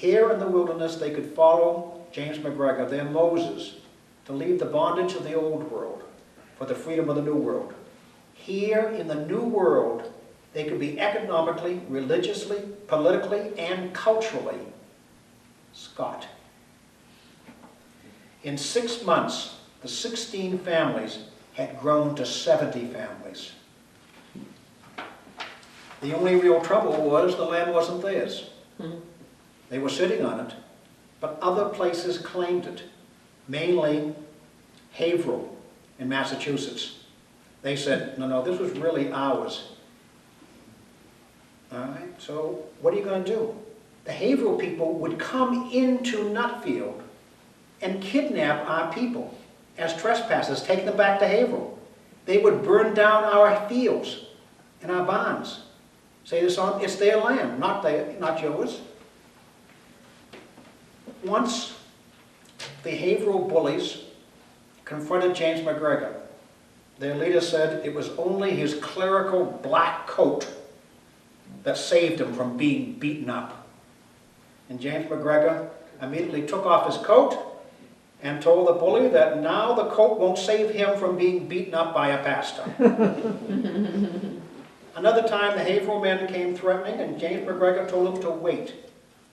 Here in the wilderness, they could follow James McGregor, their Moses, to leave the bondage of the old world for the freedom of the new world. Here in the new world, they could be economically, religiously, politically, and culturally Scott. In 6 months, the 16 families had grown to 70 families. The only real trouble was the land wasn't theirs. They were sitting on it, but other places claimed it, mainly Haverhill in Massachusetts. They said, no, this was really ours. All right, so what are you going to do? The Haverhill people would come into Nutfield and kidnap our people as trespassers, take them back to Haverhill. They would burn down our fields and our barns. Say this on, it's their land, not yours. Once the Haverhill bullies confronted James McGregor, their leader said it was only his clerical black coat that saved him from being beaten up. And James McGregor immediately took off his coat and told the bully that now the coat won't save him from being beaten up by a pastor. Another time the Haverhill men came threatening, and James McGregor told them to wait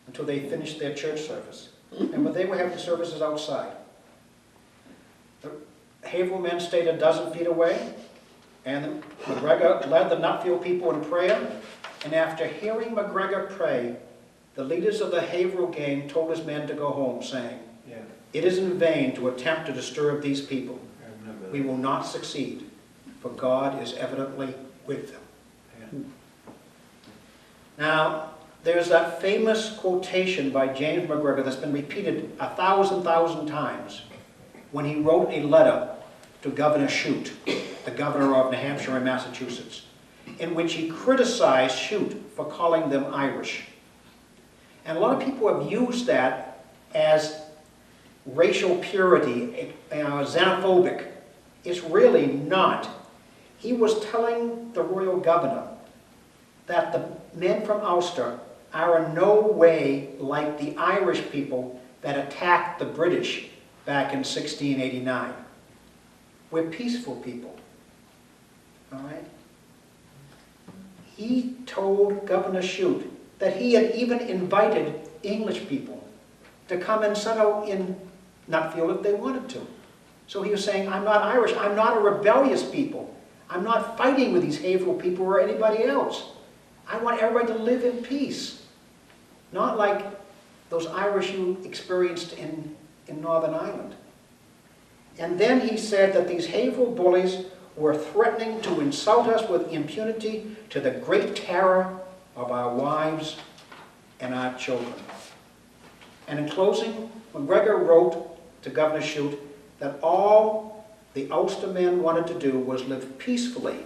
until they finished their church service. And they were having services outside. The Haverhill men stayed a dozen feet away, and McGregor led the Nutfield people in prayer. And after hearing McGregor pray, the leaders of the Haverhill gang told his men to go home, saying, "It is in vain to attempt to disturb these people. We will not succeed, for God is evidently with them." Now, there's that famous quotation by James McGregor that's been repeated 1,000 times when he wrote a letter to Governor Shute, the governor of New Hampshire and Massachusetts, in which he criticized Shute for calling them Irish. And a lot of people have used that as racial purity, xenophobic. It's really not. He was telling the royal governor that the men from Ulster are in no way like the Irish people that attacked the British back in 1689. We're peaceful people, all right? He told Governor Shute that he had even invited English people to come and settle in Nutfield if they wanted to. So he was saying, I'm not Irish, I'm not a rebellious people. I'm not fighting with these Haverhill people or anybody else. I want everybody to live in peace. Not like those Irish you experienced in Northern Ireland. And then he said that these Haverhill bullies were threatening to insult us with impunity to the great terror of our wives and our children. And in closing, McGregor wrote to Governor Shute that all the Ulster men wanted to do was live peacefully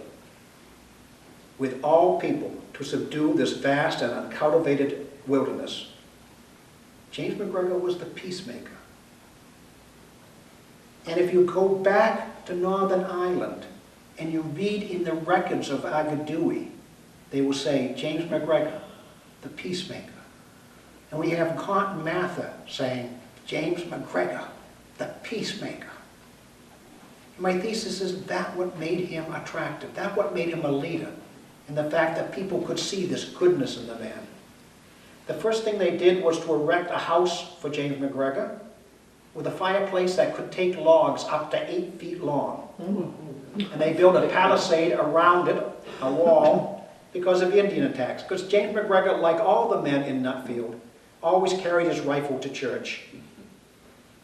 with all people to subdue this vast and uncultivated wilderness. James McGregor was the peacemaker. And if you go back to Northern Ireland and you read in the records of Agadui, they will say, James McGregor, the peacemaker. And we have Cotton Mather saying, James McGregor, the peacemaker. My thesis is that what made him attractive. That what made him a leader. And the fact that people could see this goodness in the man. The first thing they did was to erect a house for James McGregor with a fireplace that could take logs up to 8 feet long. And they built a palisade around it, a wall, because of Indian attacks. Because James McGregor, like all the men in Nutfield, always carried his rifle to church.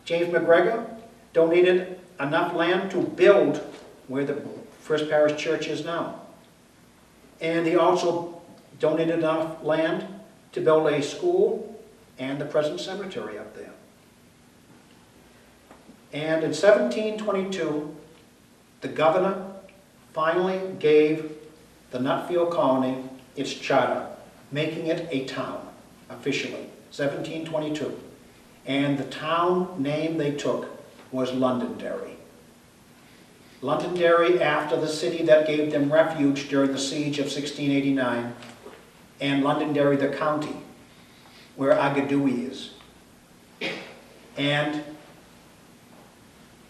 James McGregor donated enough land to build where the First Parish Church is now. And he also donated enough land to build a school and the present cemetery up there. And in 1722, the governor finally gave the Nutfield colony its charter, making it a town, officially, 1722. And the town name they took was Londonderry. Londonderry after the city that gave them refuge during the siege of 1689, and Londonderry the county where Agadui is. And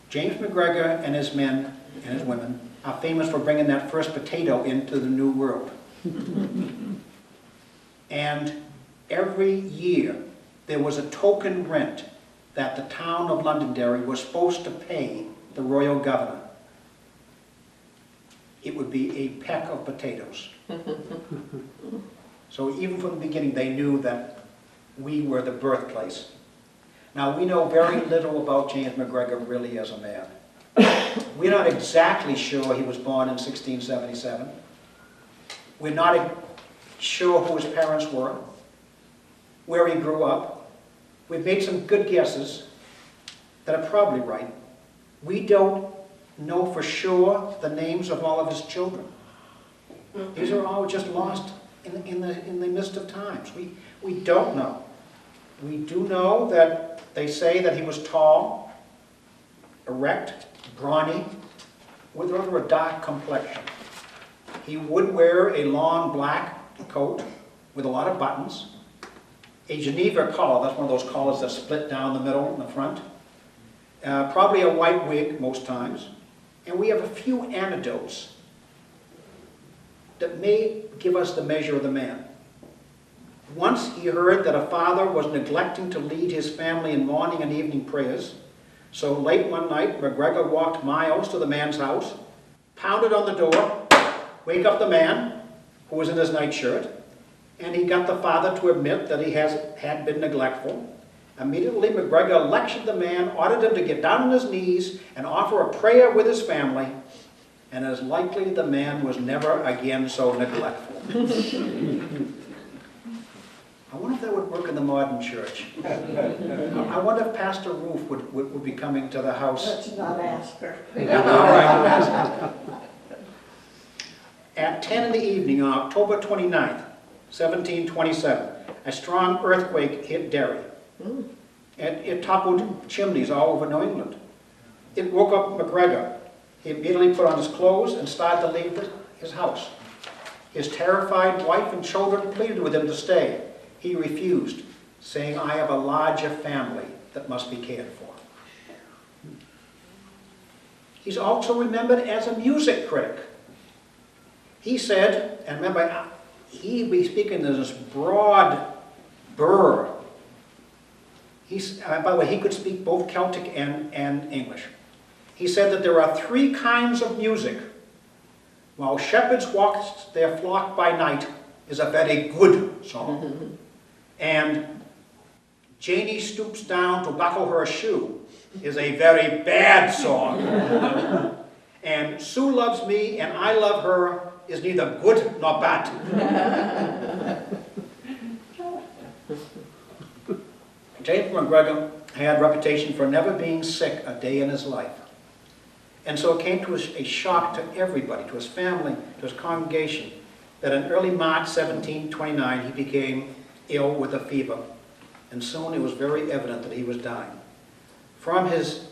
James McGregor and his men and his women are famous for bringing that first potato into the New World. And every year there was a token rent that the town of Londonderry was supposed to pay the royal governor. It would be a peck of potatoes. So even from the beginning, they knew that we were the birthplace. Now, we know very little about James McGregor really as a man. We're not exactly sure he was born in 1677. We're not sure who his parents were, where he grew up. We've made some good guesses that are probably right. We don't know for sure the names of all of his children. These are all just lost in the midst of times. We don't know. We do know that they say that he was tall, erect, brawny, with rather a dark complexion. He would wear a long black coat with a lot of buttons, a Geneva collar, that's one of those collars that split down the middle in the front, probably a white wig most times, and we have a few anecdotes that may give us the measure of the man. Once he heard that a father was neglecting to lead his family in morning and evening prayers, so late one night McGregor walked miles to the man's house, pounded on the door, wake up the man, who was in his nightshirt, and he got the father to admit that he had been neglectful. Immediately McGregor lectured the man, ordered him to get down on his knees and offer a prayer with his family, and as likely the man was never again so neglectful. I wonder if that would work in the modern church. I wonder if Pastor Roof would be coming to the house. Let's not ask her. At 10 in the evening on October 29th, 1727, a strong earthquake hit Derry. It toppled chimneys all over New England. It woke up McGregor. He immediately put on his clothes and started to leave his house. His terrified wife and children pleaded with him to stay. He refused, saying, "I have a larger family that must be cared for." He's also remembered as a music critic. He said, and remember, he'd be speaking in this broad burr. By the way, he could speak both Celtic and English. He said that there are three kinds of music. While shepherds walk their flock by night is a very good song. And Janie stoops down to buckle her shoe is a very bad song. And Sue loves me and I love her is neither good nor bad. James McGregor had a reputation for never being sick a day in his life. And so it came to a shock to everybody, to his family, to his congregation, that in early March 1729 he became ill with a fever. And soon it was very evident that he was dying. From his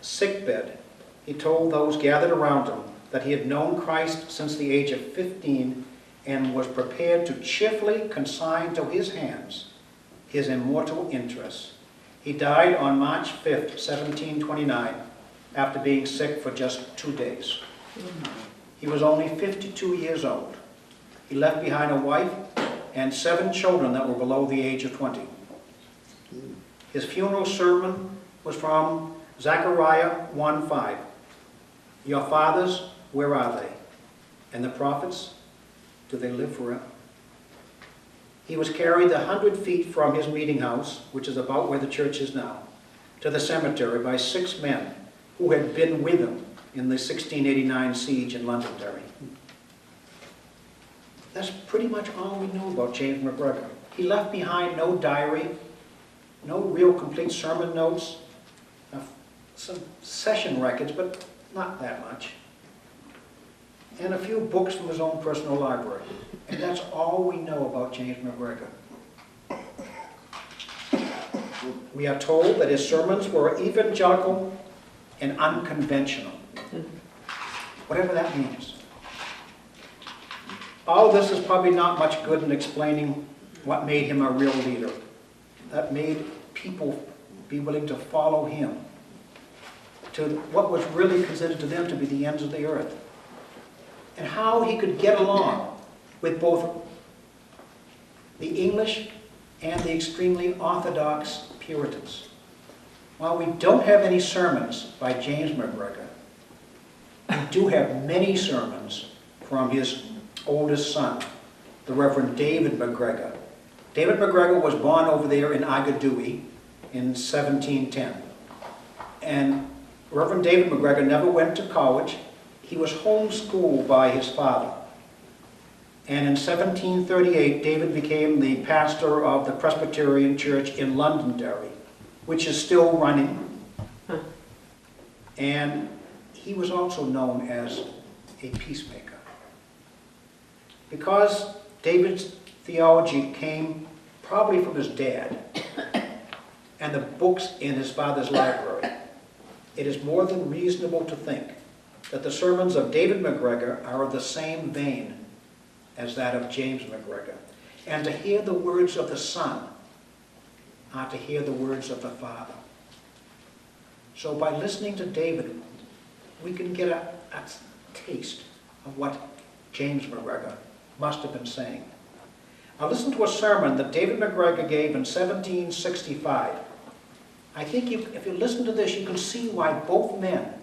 sickbed, he told those gathered around him that he had known Christ since the age of 15 and was prepared to cheerfully consign to his hands his immortal interests. He died on March 5th, 1729, after being sick for just 2 days. He was only 52 years old. He left behind a wife and 7 children that were below the age of 20. His funeral sermon was from Zechariah 1:5. Your fathers, where are they? And the prophets, do they live forever? He was carried 100 feet from his meeting house, which is about where the church is now, to the cemetery by 6 men who had been with him in the 1689 siege in Londonderry. That's pretty much all we know about James McGregor. He left behind no diary, no real complete sermon notes, some session records, but not that much, and a few books from his own personal library. And that's all we know about James McGregor. We are told that his sermons were evangelical and unconventional, whatever that means. All this is probably not much good in explaining what made him a real leader. that made people be willing to follow him to what was really considered to them to be the ends of the earth. And how he could get along with both the English and the extremely orthodox Puritans. While we don't have any sermons by James McGregor, we do have many sermons from his oldest son, the Reverend David McGregor. David McGregor was born over there in Agadui in 1710. And Reverend David McGregor never went to college. He was homeschooled by his father. And in 1738, David became the pastor of the Presbyterian Church in Londonderry, which is still running. And he was also known as a peacemaker. Because David's theology came probably from his dad and the books in his father's library, it is more than reasonable to think that the sermons of David McGregor are of the same vein as that of James McGregor. And to hear the words of the Son are to hear the words of the Father. So by listening to David, we can get a taste of what James McGregor must have been saying. Now listen to a sermon that David McGregor gave in 1765. I think if you listen to this, you can see why both men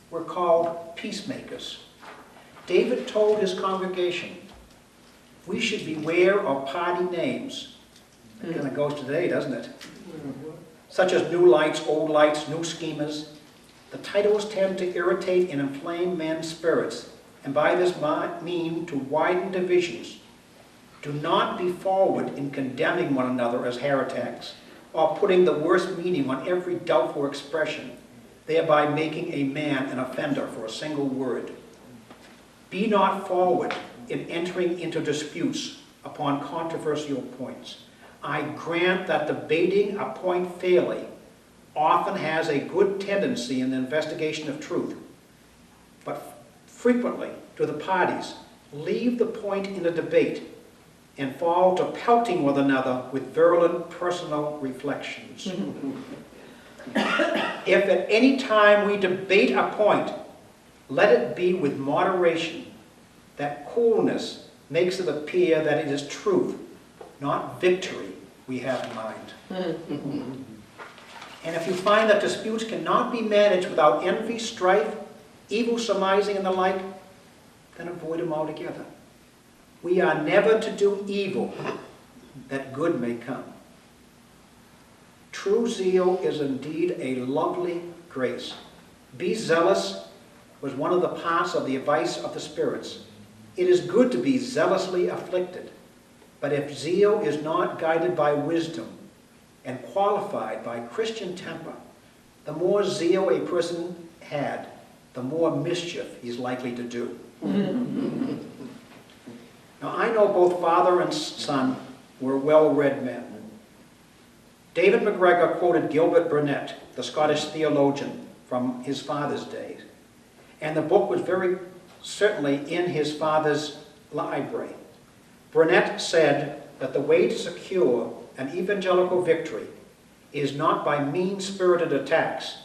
were called peacemakers. David told his congregation, we should beware of party names. It kind of goes today, doesn't it? Such as new lights, old lights, new schemers. The titles tend to irritate and inflame men's spirits, and by this mean to widen divisions. Do not be forward in condemning one another as heretics, or putting the worst meaning on every doubtful expression, thereby making a man an offender for a single word. Be not forward in entering into disputes upon controversial points. I grant that debating a point fairly often has a good tendency in the investigation of truth, but frequently do the parties leave the point in a debate and fall to pelting one another with virulent personal reflections. If at any time we debate a point, let it be with moderation, that coolness makes it appear that it is truth, not victory, we have in mind. And if you find that disputes cannot be managed without envy, strife, evil surmising, and the like, then avoid them altogether. We are never to do evil, that good may come. True zeal is indeed a lovely grace. Be zealous was one of the parts of the advice of the spirits. It is good to be zealously afflicted, but if zeal is not guided by wisdom and qualified by Christian temper, the more zeal a person had, the more mischief he's likely to do. Now, I know both father and son were well-read men. David McGregor quoted Gilbert Burnet, the Scottish theologian, from his father's days. And the book was very certainly in his father's library. Burnet said that the way to secure an evangelical victory is not by mean-spirited attacks,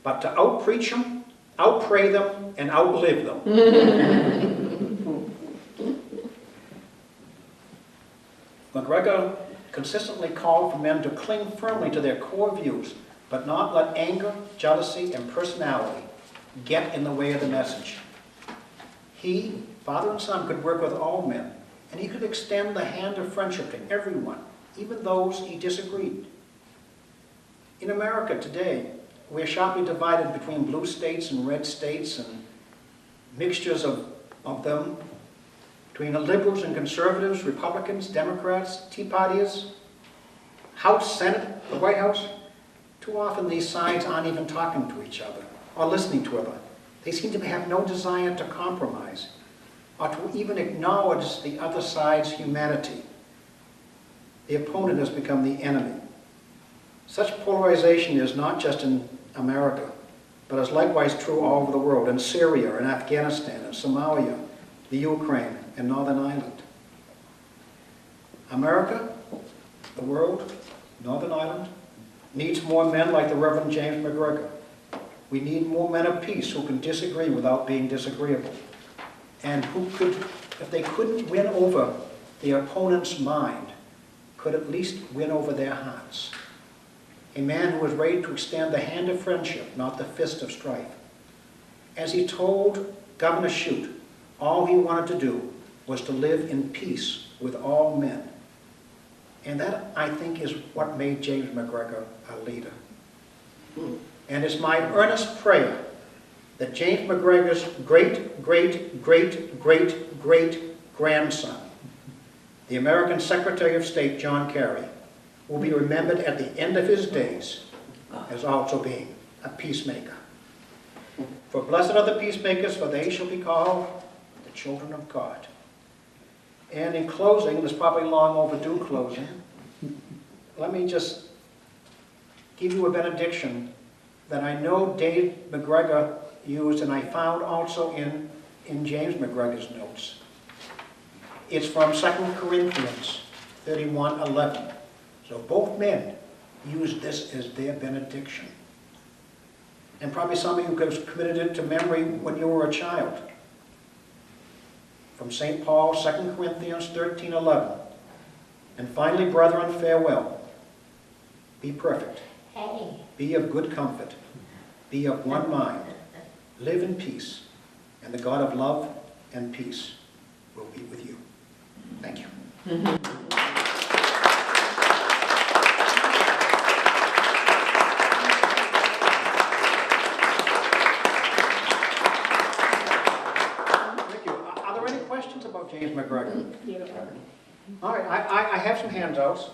but to out-preach them, out-pray them, and outlive them. McGregor consistently called for men to cling firmly to their core views, but not let anger, jealousy, and personality get in the way of the message. He, father and son, could work with all men, and he could extend the hand of friendship to everyone, even those he disagreed. In America today, we are sharply divided between blue states and red states and mixtures of them, between the liberals and conservatives, Republicans, Democrats, Tea Partiers, House, Senate, the White House. Too often these sides aren't even talking to each other or listening to each other. They seem to have no desire to compromise or to even acknowledge the other side's humanity. The opponent has become the enemy. Such polarization is not just in America, but is likewise true all over the world, in Syria, in Afghanistan, in Somalia, the Ukraine, and Northern Ireland. America, the world, Northern Ireland needs more men like the Reverend James McGregor. We need more men of peace who can disagree without being disagreeable, and who could, if they couldn't win over the opponent's mind, could at least win over their hearts. A man who was ready to extend the hand of friendship, not the fist of strife. As he told Governor Shute, all he wanted to do was to live in peace with all men. And that, I think, is what made James McGregor a leader. And it's my earnest prayer that James McGregor's great-great-great-great-grandson, the American Secretary of State, John Kerry, will be remembered at the end of his days as also being a peacemaker. For blessed are the peacemakers, for they shall be called the children of God. And in closing, this is probably long overdue closing, let me just give you a benediction that I know Dave McGregor used, and I found also in James McGregor's notes. It's from 2 Corinthians 31:11. So both men used this as their benediction. And probably some of you could have committed it to memory when you were a child. From St. Paul, 2 Corinthians 13:11. And finally, brethren, farewell. Be perfect. Be of good comfort. Be of one mind. Live in peace. And the God of love and peace will be with you. Thank you. About James McGregor. All right, I have some handouts.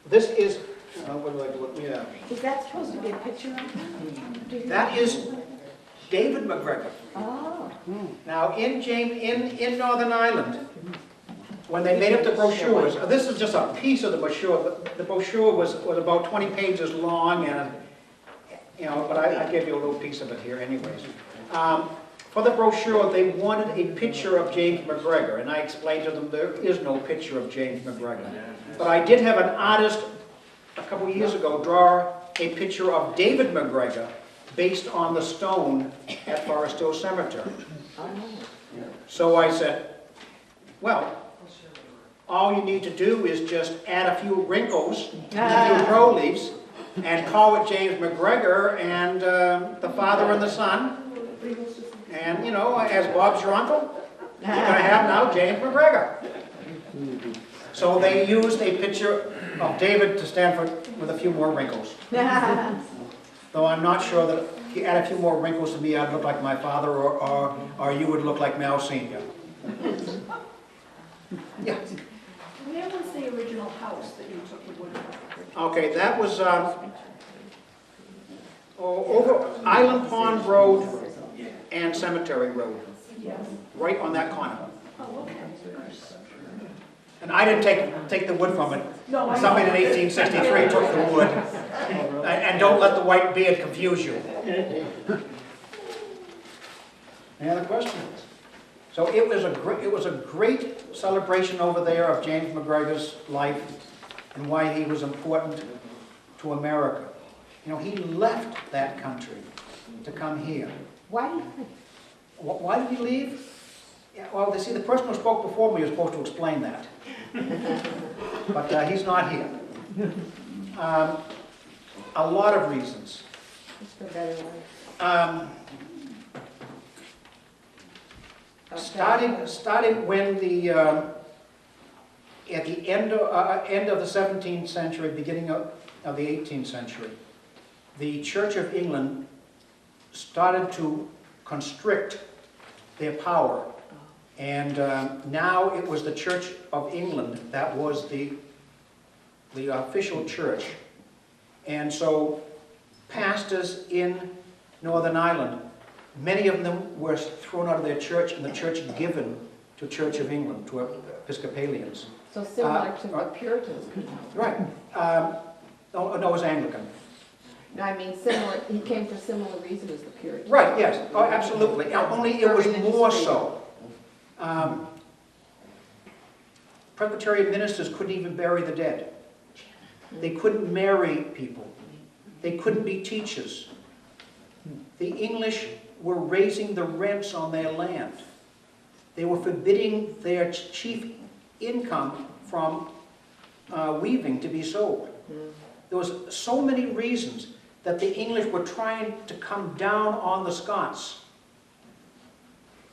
This is, what do I do? Yeah. Is that supposed to be a picture of him? That is David McGregor. Oh. Now, in Northern Ireland, when they made up the brochures, this is just a piece of the brochure. The brochure was about 20 pages long, and but I gave you a little piece of it here, anyways. For the brochure, they wanted a picture of James McGregor, and I explained to them there is no picture of James McGregor. But I did have an artist a couple of years ago draw a picture of David McGregor based on the stone at Forest Hill Cemetery. So I said, well, all you need to do is just add a few wrinkles, a few pro leaves, and call it James McGregor and the father and the son. And, as Bob's your uncle, you're going to have now James McGregor. So they used a picture of David to stand for with a few more wrinkles. Though I'm not sure that if you add a few more wrinkles to me, I'd look like my father, or you would look like Mel Sr. Yeah. Where was the original house that you took the wood from? Okay, that was over Island Pond Road and Cemetery Road, right on that corner. Oh, okay. And I didn't take the wood from it. Somebody in 1863 took the wood. And don't let the white beard confuse you. Any other questions? So it was a great celebration over there of James McGregor's life and why he was important to America. He left that country to come here. Why do you think? Why did he leave? Yeah, well, the person who spoke before me was supposed to explain that. But he's not here. A lot of reasons. Just for better life. Starting when at the end of the 17th century, beginning of the 18th century, the Church of England started to constrict their power. And now it was the Church of England that was the official church. And so pastors in Northern Ireland, many of them were thrown out of their church and the church given to Church of England, to Episcopalians. So similar to the Puritans. Right. No, it was Anglican. No, I mean similar, he came for similar reason as the Puritans. Right, yes. Oh, absolutely. Only it was more so. Presbyterian ministers couldn't even bury the dead. They couldn't marry people. They couldn't be teachers. The English were raising the rents on their land. They were forbidding their chief income from weaving to be sold. There was so many reasons that the English were trying to come down on the Scots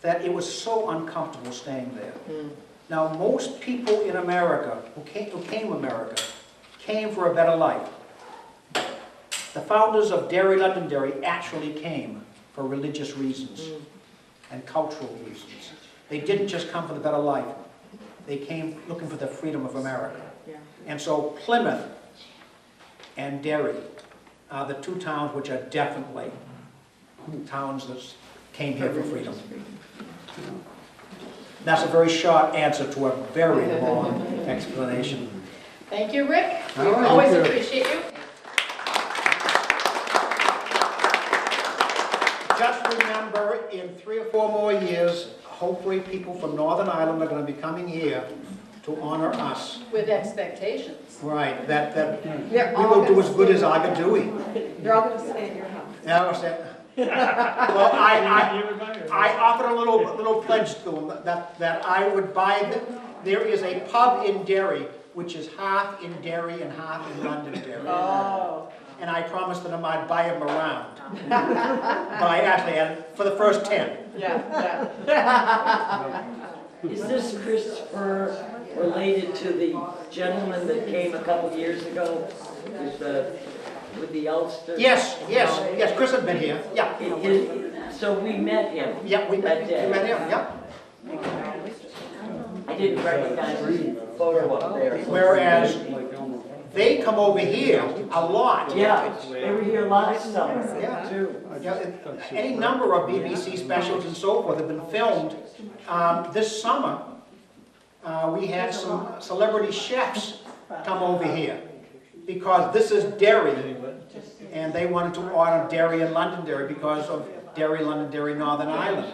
that it was so uncomfortable staying there. Now, most people in America who came America came for a better life. The founders of Derry, Londonderry actually came for religious reasons and cultural reasons. They didn't just come for the better life. They came looking for the freedom of America. And so Plymouth and Derry are the two towns which are definitely towns that came here for freedom. That's a very short answer to a very long explanation. Thank you, Rick. We All right. always Thank you. appreciate you. Just remember, in 3 or 4 more years, hopefully people from Northern Ireland are going to be coming here to honor us. With expectations. Right, that They're we all will do gonna as good as stay- Agadoui. They're all gonna stay in your house. Yeah, I said, well, I offered a little pledge to them that I would buy them. There is a pub in Derry, which is half in Derry and half in Londonderry. Oh. And I promised them I'd buy them around. But I actually had, for the first 10. Yeah. Is this Christopher related to the gentleman that came a couple years ago with the Ulster? Yes, Chris had been here, yeah. So we met him Yeah, we that met day. him, yeah. I didn't recognize his photo up there. Whereas they come over here a lot. Yeah, they were here last summer, Yeah. too. Yeah, any number of BBC specials and so forth have been filmed. This summer, we had some celebrity chefs come over here because this is Derry, and they wanted to honor Derry and Londonderry because of Derry, Londonderry, Northern Ireland.